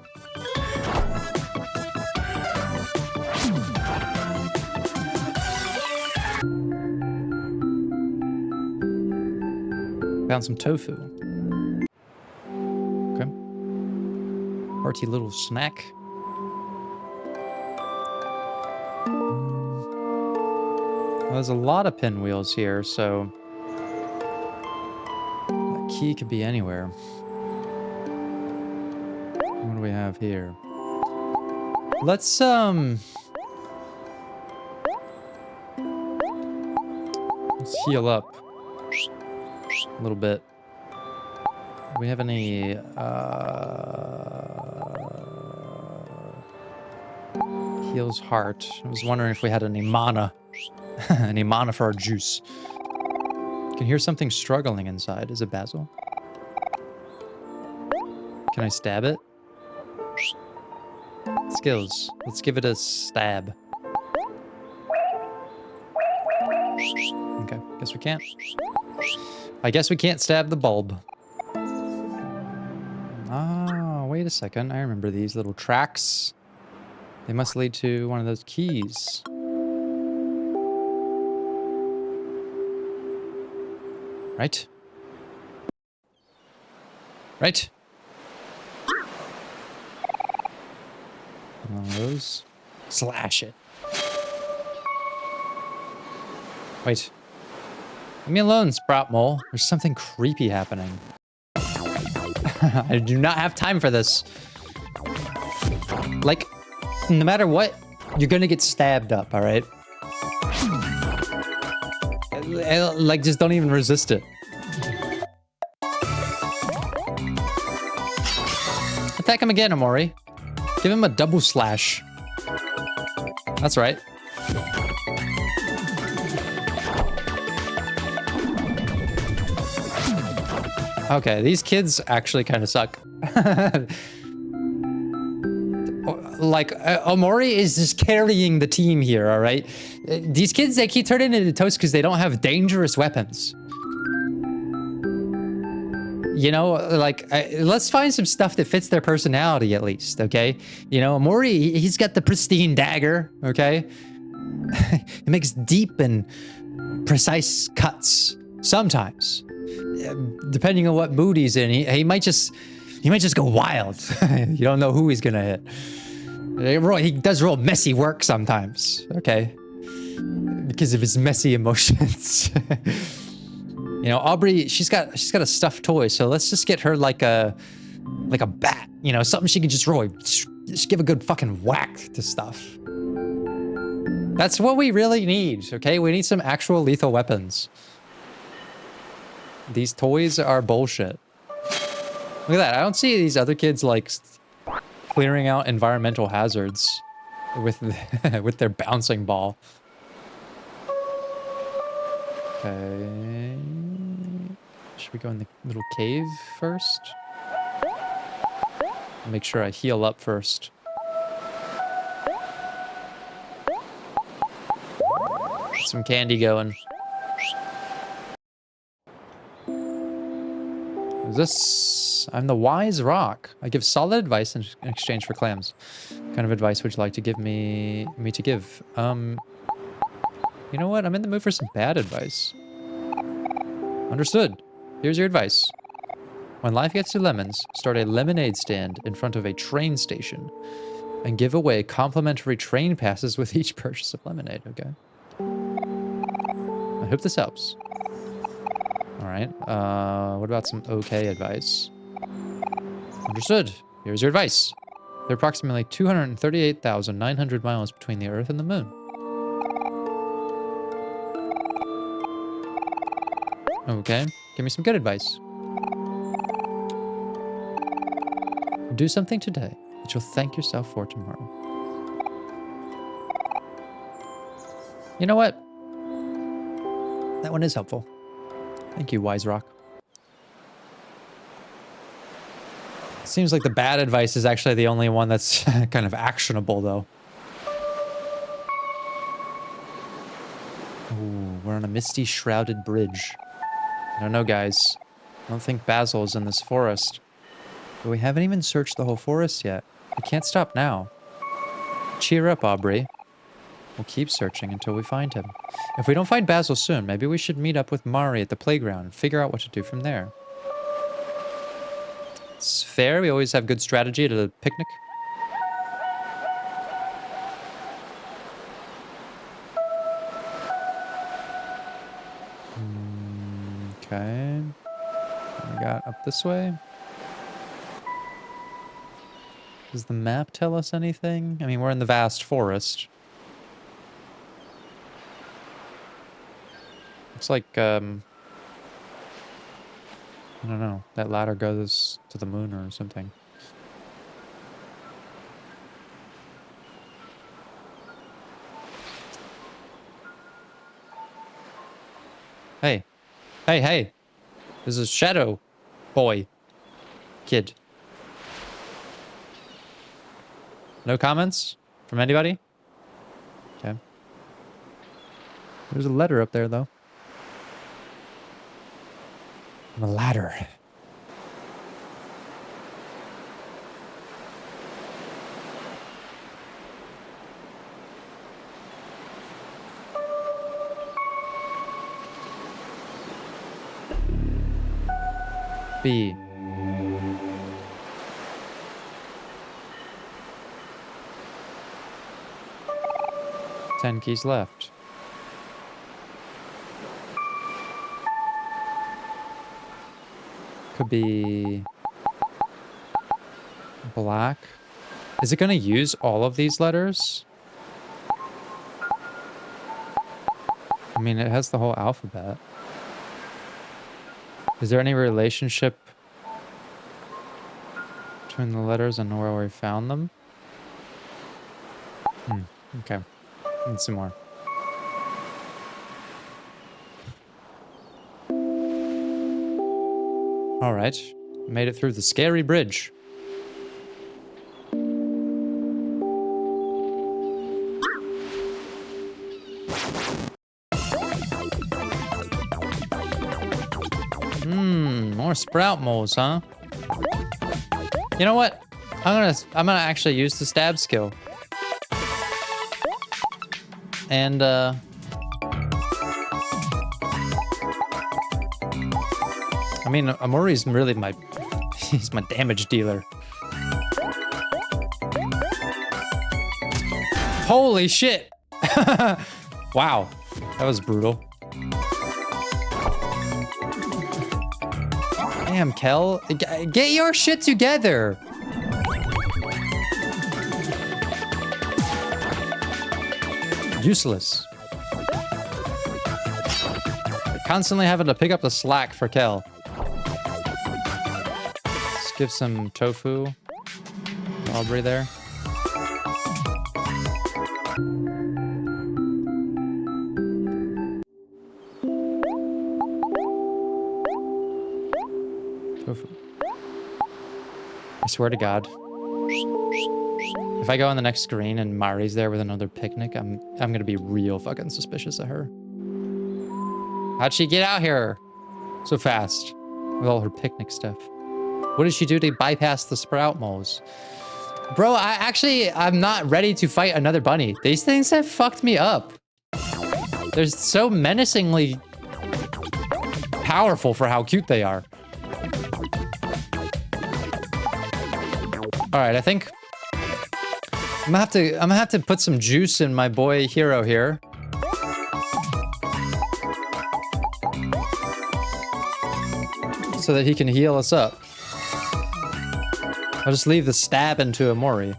Found some tofu. Okay. Hearty little snack. Well, there's a lot of pinwheels here, so the key could be anywhere. What do we have here? Let's heal up a little bit. Do we have any heals heart? I was wondering if we had any mana. Any mana for our juice. I can hear something struggling inside. Is it Basil? Can I stab it? Skills. Let's give it a stab. Okay, guess we can't. I guess we can't stab the bulb. Ah, wait a second. I remember these little tracks. They must lead to one of those keys. Right? Right? One of those. Slash it. Wait. Leave me alone, Sprout Mole. There's something creepy happening. I do not have time for this. Like, no matter what, you're gonna get stabbed up, alright? Like, just don't even resist it. Attack him again, Omori. Give him a double slash. That's right. Okay, these kids actually kind of suck. Like, Omori is just carrying the team here, all right? These kids, they keep turning into toast because they don't have dangerous weapons. You know, like, let's find some stuff that fits their personality at least, okay? You know, Omori, he's got the pristine dagger, okay? It makes deep and precise cuts sometimes. Depending on what mood he's in, he might just go wild. You don't know who he's gonna hit. He does real messy work sometimes. Okay. Because of his messy emotions. You know, Aubrey, she's got a stuffed toy, so let's just get her like a bat, you know, something she can just really just give a good fucking whack to stuff. That's what we really need, okay? We need some actual lethal weapons. These toys are bullshit. Look at that. I don't see these other kids like clearing out environmental hazards with with their bouncing ball. Okay. Should we go in the little cave first? Make sure I heal up first. Get some candy going. Is this? I'm the wise rock. I give solid advice in exchange for clams. What kind of advice would you like to give me to give? You know what? I'm in the mood for some bad advice. Understood. Here's your advice. When life gets you lemons, start a lemonade stand in front of a train station and give away complimentary train passes with each purchase of lemonade, okay? I hope this helps. All right. What about some okay advice? Understood. Here's your advice. There are approximately 238,900 miles between the Earth and the Moon. Okay. Give me some good advice. Do something today that you'll thank yourself for tomorrow. You know what? That one is helpful. Thank you, Wise Rock. Seems like the bad advice is actually the only one that's kind of actionable, though. Ooh, we're on a misty, shrouded bridge. I don't know, guys. I don't think Basil's in this forest. But we haven't even searched the whole forest yet. We can't stop now. Cheer up, Aubrey. We'll keep searching until we find him. If we don't find Basil soon, maybe we should meet up with Mari at the playground and figure out what to do from there. It's fair. We always have good strategy at a picnic. Okay. What we got up this way? Does the map tell us anything? I mean, we're in the vast forest. Looks like, I don't know. That ladder goes to the moon or something. Hey. Hey, hey. This is Shadow Boy. Kid. No comments from anybody? Okay. There's a letter up there, though. And a ladder. B. Ten keys left. Could be black. Is it going to use all of these letters? I mean, it has the whole alphabet. Is there any relationship between the letters and where we found them? Okay. Need some more. All right. Made it through the scary bridge. More sprout moles, huh? You know what? I'm gonna actually use the stab skill. And I mean, Omori's really he's my damage dealer. Holy shit. Wow. That was brutal. Damn, Kel. Get your shit together. Useless. Constantly having to pick up the slack for Kel. Let's give some tofu. Aubrey there. Tofu. I swear to God. If I go on the next screen and Mari's there with another picnic, I'm gonna be real fucking suspicious of her. How'd she get out here so fast with all her picnic stuff? What did she do to bypass the sprout moles? Bro, I'm not ready to fight another bunny. These things have fucked me up. They're so menacingly powerful for how cute they are. All right, I think I'm gonna have to put some juice in my boy Hero here. So that he can heal us up. I'll just leave the stab into Omori.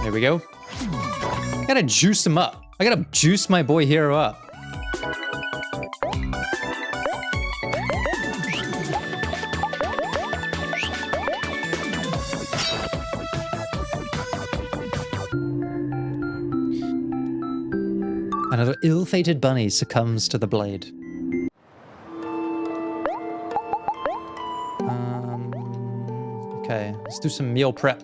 There we go. I gotta juice him up. I gotta juice my boy Hero up. Another ill-fated bunny succumbs to the blade. Okay, let's do some meal prep.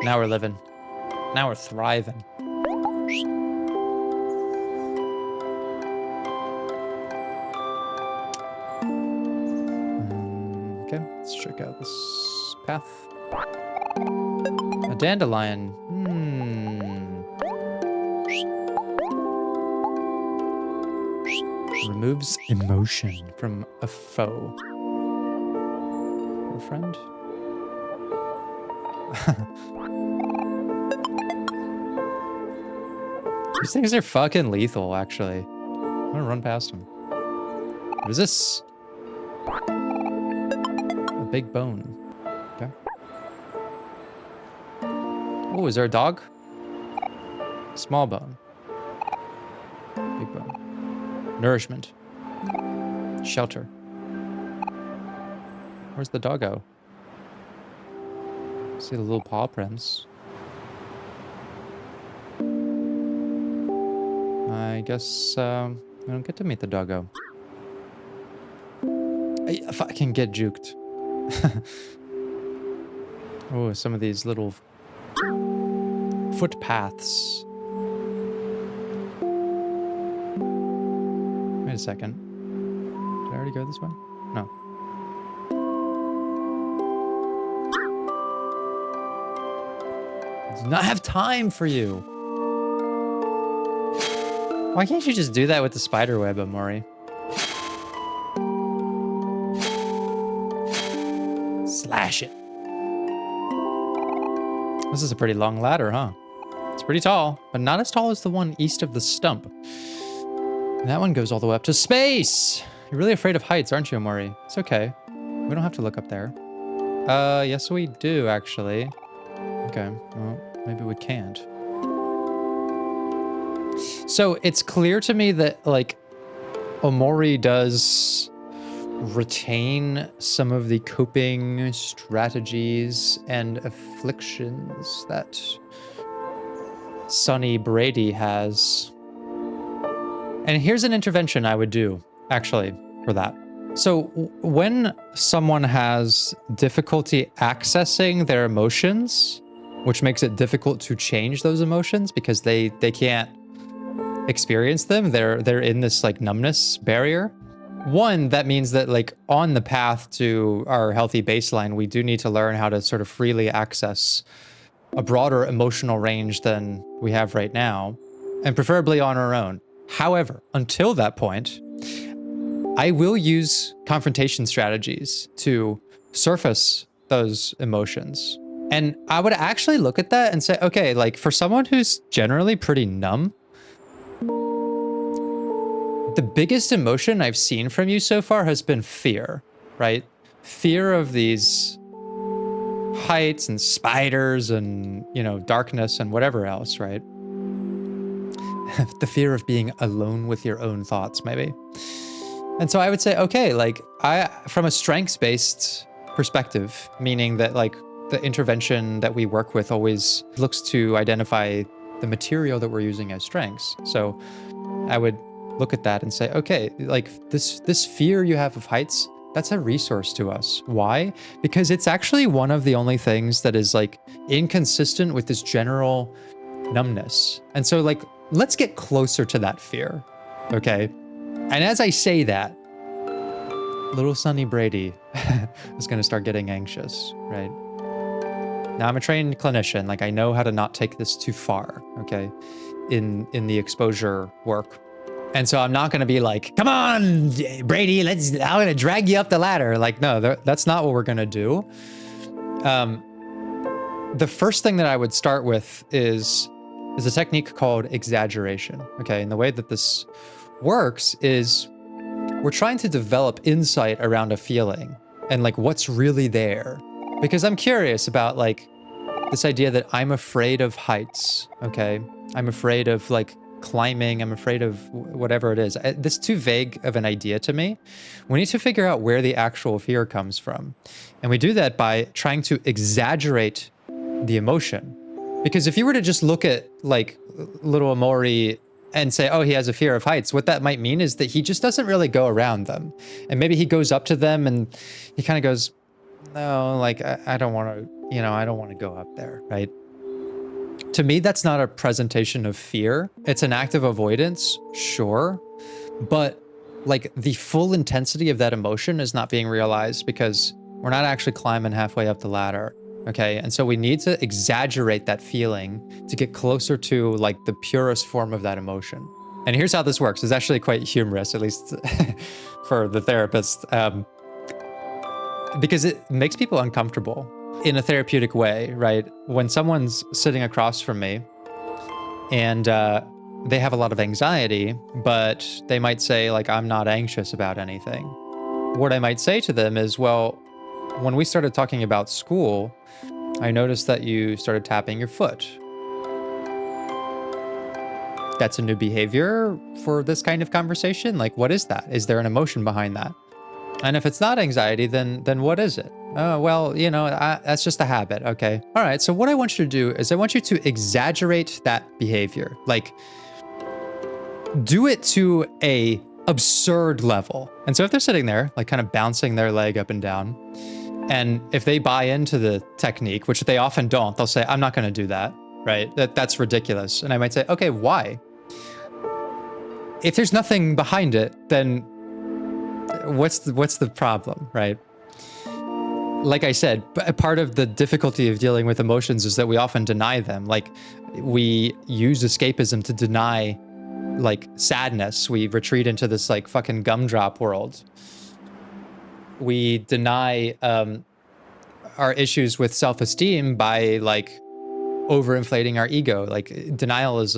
Now we're living. Now we're thriving. Okay, let's check out this path. A dandelion. Removes emotion from a foe. Or a friend? These things are fucking lethal, actually. I'm gonna run past them. What is this? A big bone. Okay. Oh, is there a dog? Small bone. Big bone. Nourishment. Shelter. Where's the doggo? See the little paw prints. I guess I don't get to meet the doggo. I fucking get juked. Oh, some of these little footpaths. Wait a second. Did I already go this way? No. I do not have time for you. Why can't you just do that with the spider web, Omori? Slash it. This is a pretty long ladder, huh? It's pretty tall, but not as tall as the one east of the stump. And that one goes all the way up to space. You're really afraid of heights, aren't you, Omori? It's okay. We don't have to look up there. Yes we do, actually. Okay, well, maybe we can't. So it's clear to me that, like, Omori does retain some of the coping strategies and afflictions that Sonny Brady has. And here's an intervention I would do, actually, for that. So when someone has difficulty accessing their emotions, which makes it difficult to change those emotions because they can't experience them, they're in this like numbness barrier. One, that means that like on the path to our healthy baseline, we do need to learn how to sort of freely access a broader emotional range than we have right now, and preferably on our own. However, until that point, I will use confrontation strategies to surface those emotions. And I would actually look at that and say, okay, like for someone who's generally pretty numb, the biggest emotion I've seen from you so far has been fear, right? Fear of these heights and spiders and, you know, darkness and whatever else, right? The fear of being alone with your own thoughts, maybe. And so I would say, okay, like from a strengths-based perspective, meaning that like the intervention that we work with always looks to identify the material that we're using as strengths. So I would look at that and say, okay, like this fear you have of heights, that's a resource to us. Why? Because it's actually one of the only things that is like inconsistent with this general numbness. And so like, let's get closer to that fear, okay? And as I say that, little Sonny Brady is gonna start getting anxious, right? Now I'm a trained clinician, like I know how to not take this too far, okay? In the exposure work. And so I'm not gonna be like, come on, Brady, I'm gonna drag you up the ladder. Like, no, that's not what we're gonna do. The first thing that I would start with is a technique called exaggeration, okay? And the way that this works is we're trying to develop insight around a feeling and like what's really there. Because I'm curious about like this idea that I'm afraid of heights, okay? I'm afraid of like climbing, I'm afraid of whatever it is. This is too vague of an idea to me. We need to figure out where the actual fear comes from. And we do that by trying to exaggerate the emotion. Because if you were to just look at like little Omori and say, oh, he has a fear of heights, what that might mean is that he just doesn't really go around them. And maybe he goes up to them and he kind of goes, no, like, I don't want to, you know, I don't want to go up there, right? To me, that's not a presentation of fear. It's an act of avoidance, sure. But like the full intensity of that emotion is not being realized because we're not actually climbing halfway up the ladder. Okay, and so we need to exaggerate that feeling to get closer to like the purest form of that emotion. And here's how this works. It's actually quite humorous, at least for the therapist, because it makes people uncomfortable in a therapeutic way, right? When someone's sitting across from me and they have a lot of anxiety, but they might say like, I'm not anxious about anything. What I might say to them is, well, when we started talking about school, I noticed that you started tapping your foot. That's a new behavior for this kind of conversation? Like, what is that? Is there an emotion behind that? And if it's not anxiety, then what is it? Oh, well, you know, that's just a habit. Okay. All right. So what I want you to do is I want you to exaggerate that behavior. Like, do it to a absurd level. And so if they're sitting there, like kind of bouncing their leg up and down, and if they buy into the technique, which they often don't, they'll say, I'm not going to do that, right? That's ridiculous. And I might say, okay, why? If there's nothing behind it, then what's the problem, right? Like I said, part of the difficulty of dealing with emotions is that we often deny them. Like we use escapism to deny like sadness. We retreat into this like fucking gumdrop world. We deny our issues with self-esteem by like overinflating our ego. Like denial is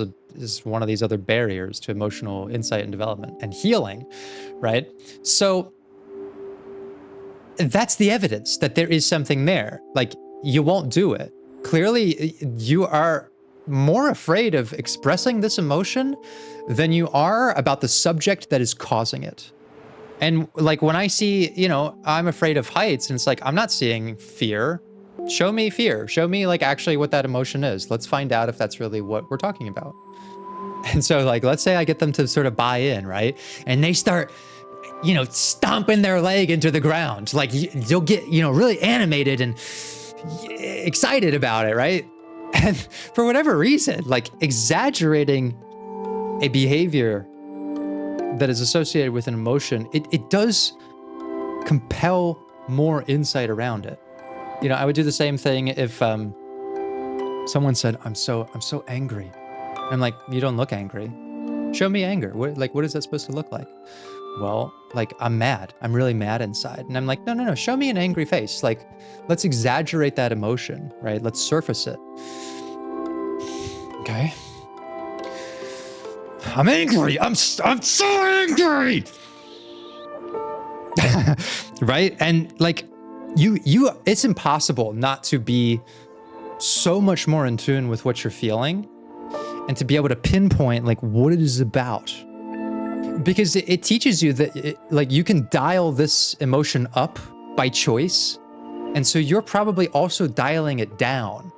one of these other barriers to emotional insight and development and healing, right? So that's the evidence that there is something there. Like you won't do it. Clearly, you are more afraid of expressing this emotion than you are about the subject that is causing it. And like when I see, you know, I'm afraid of heights and it's like, I'm not seeing fear. Show me fear. Show me like actually what that emotion is. Let's find out if that's really what we're talking about. And so like, let's say I get them to sort of buy in, right? And they start, you know, stomping their leg into the ground. Like you'll get, you know, really animated and excited about it, right? And for whatever reason, like exaggerating a behavior that is associated with an emotion, it does compel more insight around it. You know, I would do the same thing if someone said, I'm so angry. I'm like, you don't look angry. Show me anger. What is that supposed to look like? well, like, I'm mad. I'm really mad inside. And I'm like, no, no, no, show me an angry face. Like, let's exaggerate that emotion, right? Let's surface it. Okay. I'm angry. I'm so angry. Right? And like, it's impossible not to be so much more in tune with what you're feeling and to be able to pinpoint like what it is about. Because it teaches you that like you can dial this emotion up by choice. And so you're probably also dialing it down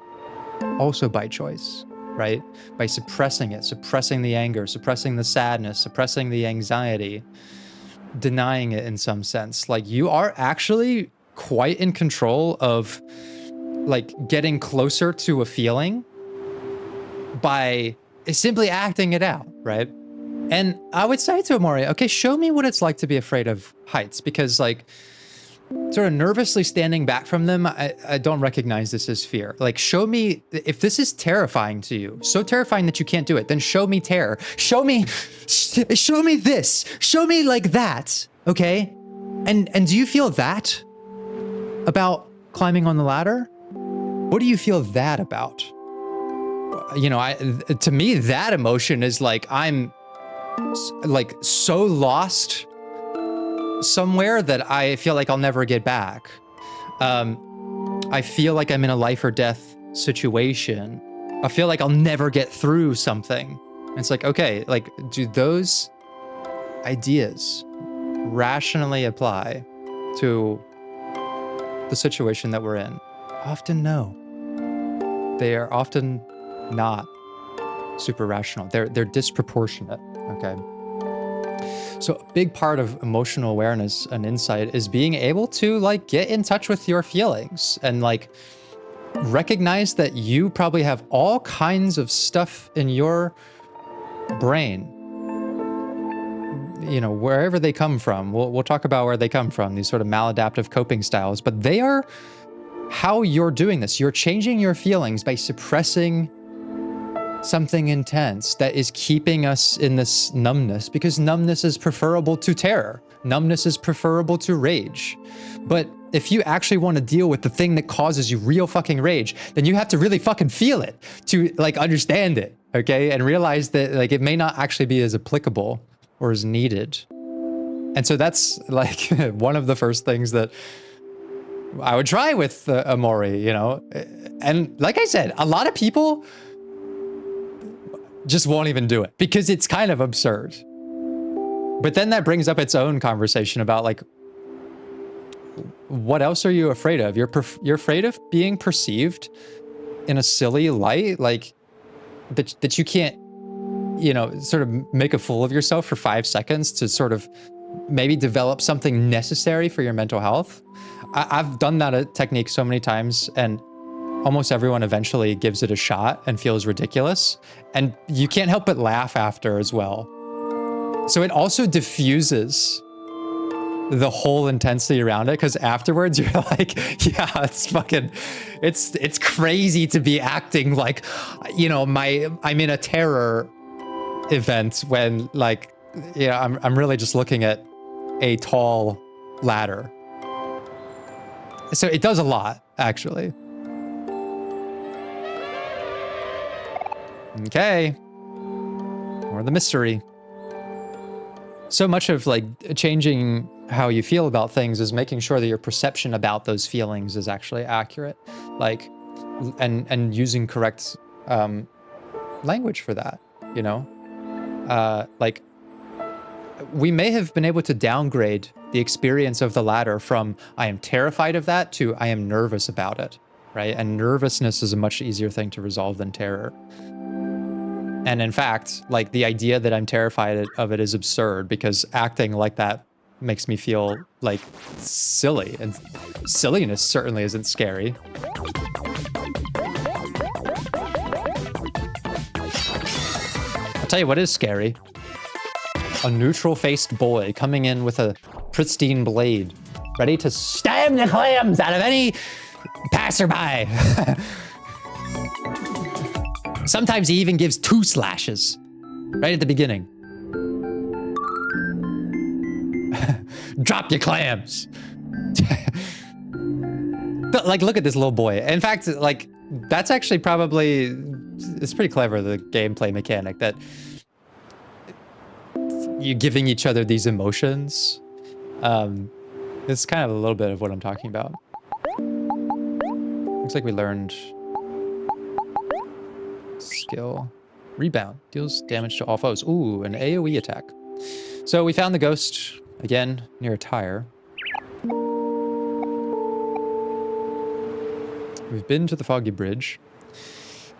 also by choice, right? By suppressing it, suppressing the anger, suppressing the sadness, suppressing the anxiety, denying it in some sense. Like you are actually quite in control of like getting closer to a feeling by simply acting it out, right? And I would say to Omori, okay, show me what it's like to be afraid of heights, because like sort of nervously standing back from them, I don't recognize this as fear. Like show me, if this is terrifying to you, so terrifying that you can't do it, then show me terror. Show me this, show me like that, okay? And do you feel that about climbing on the ladder? What do you feel that about? You know, to me, that emotion is like, I'm like so lost somewhere that I feel like I'll never get back. I feel like I'm in a life or death situation. I feel like I'll never get through something. And it's like, okay, like, do those ideas rationally apply to the situation that we're in? Often no. They are often not super rational. They're disproportionate, okay? So a big part of emotional awareness and insight is being able to like get in touch with your feelings and like recognize that you probably have all kinds of stuff in your brain, you know, wherever they come from. We'll talk about where they come from, these sort of maladaptive coping styles, but they are how you're doing this. You're changing your feelings by suppressing something intense that is keeping us in this numbness, because numbness is preferable to terror. Numbness is preferable to rage. But if you actually want to deal with the thing that causes you real fucking rage, then you have to really fucking feel it to like understand it, okay? And realize that like it may not actually be as applicable or as needed. And so that's like one of the first things that I would try with Omori, you know? And like I said, a lot of people just won't even do it because it's kind of absurd. But then that brings up its own conversation about like, what else are you afraid of? You're afraid of being perceived in a silly light, like that you can't, you know, sort of make a fool of yourself for 5 seconds to sort of maybe develop something necessary for your mental health. I've done that technique so many times, and almost everyone eventually gives it a shot and feels ridiculous. And you can't help but laugh after as well. So it also diffuses the whole intensity around it, because afterwards you're like, yeah, it's fucking, it's crazy to be acting like, you know, I'm in a terror event when like, you know, I'm really just looking at a tall ladder. So it does a lot, actually. Okay, more the mystery. So much of like changing how you feel about things is making sure that your perception about those feelings is actually accurate, like, and using correct language for that, you know? Like, we may have been able to downgrade the experience of the ladder from I am terrified of that to I am nervous about it, right? And nervousness is a much easier thing to resolve than terror. And in fact, like the idea that I'm terrified of it is absurd, because acting like that makes me feel like silly, and silliness certainly isn't scary. I'll tell you what is scary. A neutral-faced boy coming in with a pristine blade, ready to stab the clams out of any passerby. Sometimes he even gives 2 slashes right at the beginning. Drop your clams. But, like, look at this little boy. In fact, like, that's actually probably, it's pretty clever, the gameplay mechanic, that you're giving each other these emotions. It's kind of a little bit of what I'm talking about. Looks like we learned skill. Rebound. Deals damage to all foes. Ooh, an AoE attack. So we found the ghost, again, near a tire. We've been to the Foggy Bridge.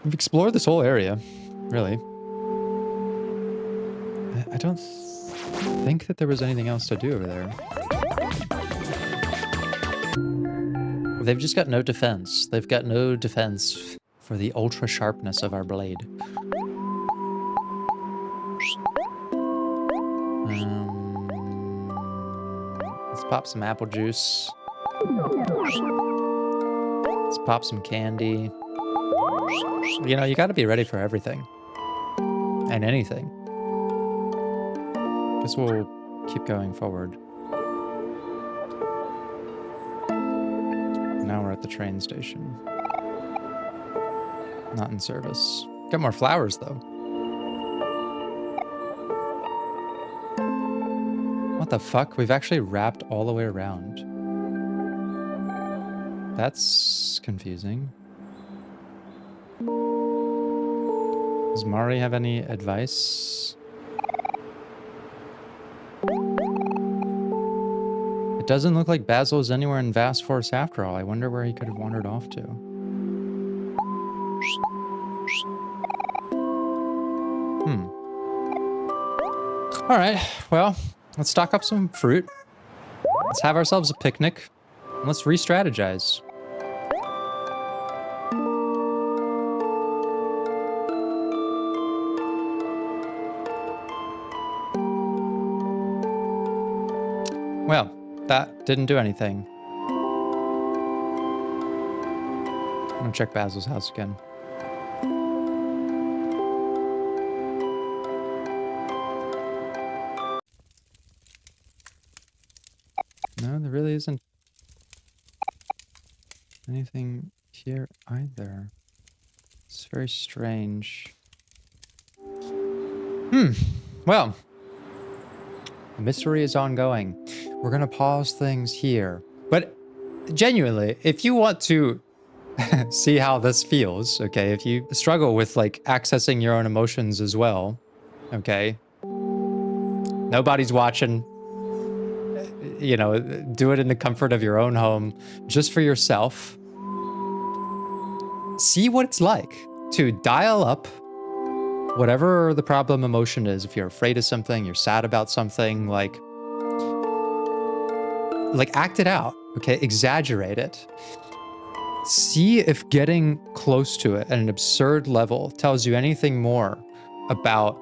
We've explored this whole area, really. I don't think that there was anything else to do over there. They've just got no defense. They've got no defense for the ultra sharpness of our blade. Let's pop some apple juice. Let's pop some candy. You know, you gotta be ready for everything. And anything. Guess we'll keep going forward. Now we're at the train station. Not in service. Got more flowers, though. What the fuck? We've actually wrapped all the way around. That's confusing. Does Mari have any advice? It doesn't look like Basil is anywhere in Vast Forest after all. I wonder where he could have wandered off to. Alright, well, let's stock up some fruit. Let's have ourselves a picnic. And let's re-strategize. Well, that didn't do anything. I'm gonna check Basil's house again. No, there really isn't anything here either. It's very strange. Well, the mystery is ongoing. We're gonna pause things here. But genuinely, if you want to see how this feels, okay, if you struggle with like accessing your own emotions as well, okay, nobody's watching, you know, do it in the comfort of your own home, just for yourself. See what it's like to dial up whatever the problem emotion is. If you're afraid of something, you're sad about something, like act it out, okay? Exaggerate it. See if getting close to it at an absurd level tells you anything more about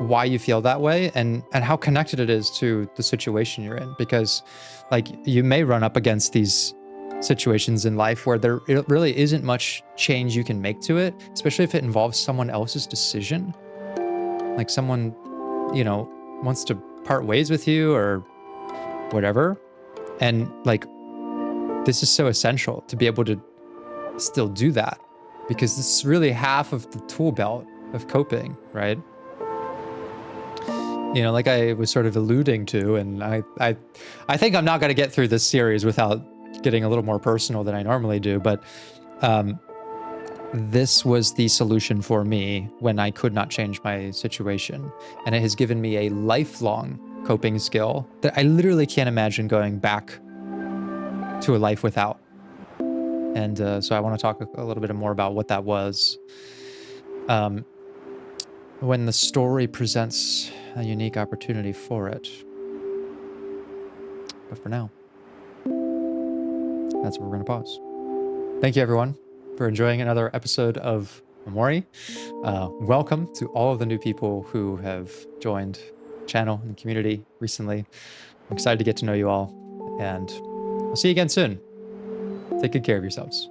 why you feel that way and how connected it is to the situation you're in. Because like you may run up against these situations in life where there really isn't much change you can make to it, especially if it involves someone else's decision. Like someone, you know, wants to part ways with you or whatever. And like, this is so essential to be able to still do that, because this is really half of the tool belt of coping, right? You know, like I was sort of alluding to, and I think I'm not going to get through this series without getting a little more personal than I normally do, but this was the solution for me when I could not change my situation. And it has given me a lifelong coping skill that I literally can't imagine going back to a life without. And so I want to talk a little bit more about what that was. When the story presents a unique opportunity for it. But for now, that's where we're going to pause. Thank you, everyone, for enjoying another episode of Omori. Welcome to all of the new people who have joined the channel and the community recently. I'm excited to get to know you all, and I'll see you again soon. Take good care of yourselves.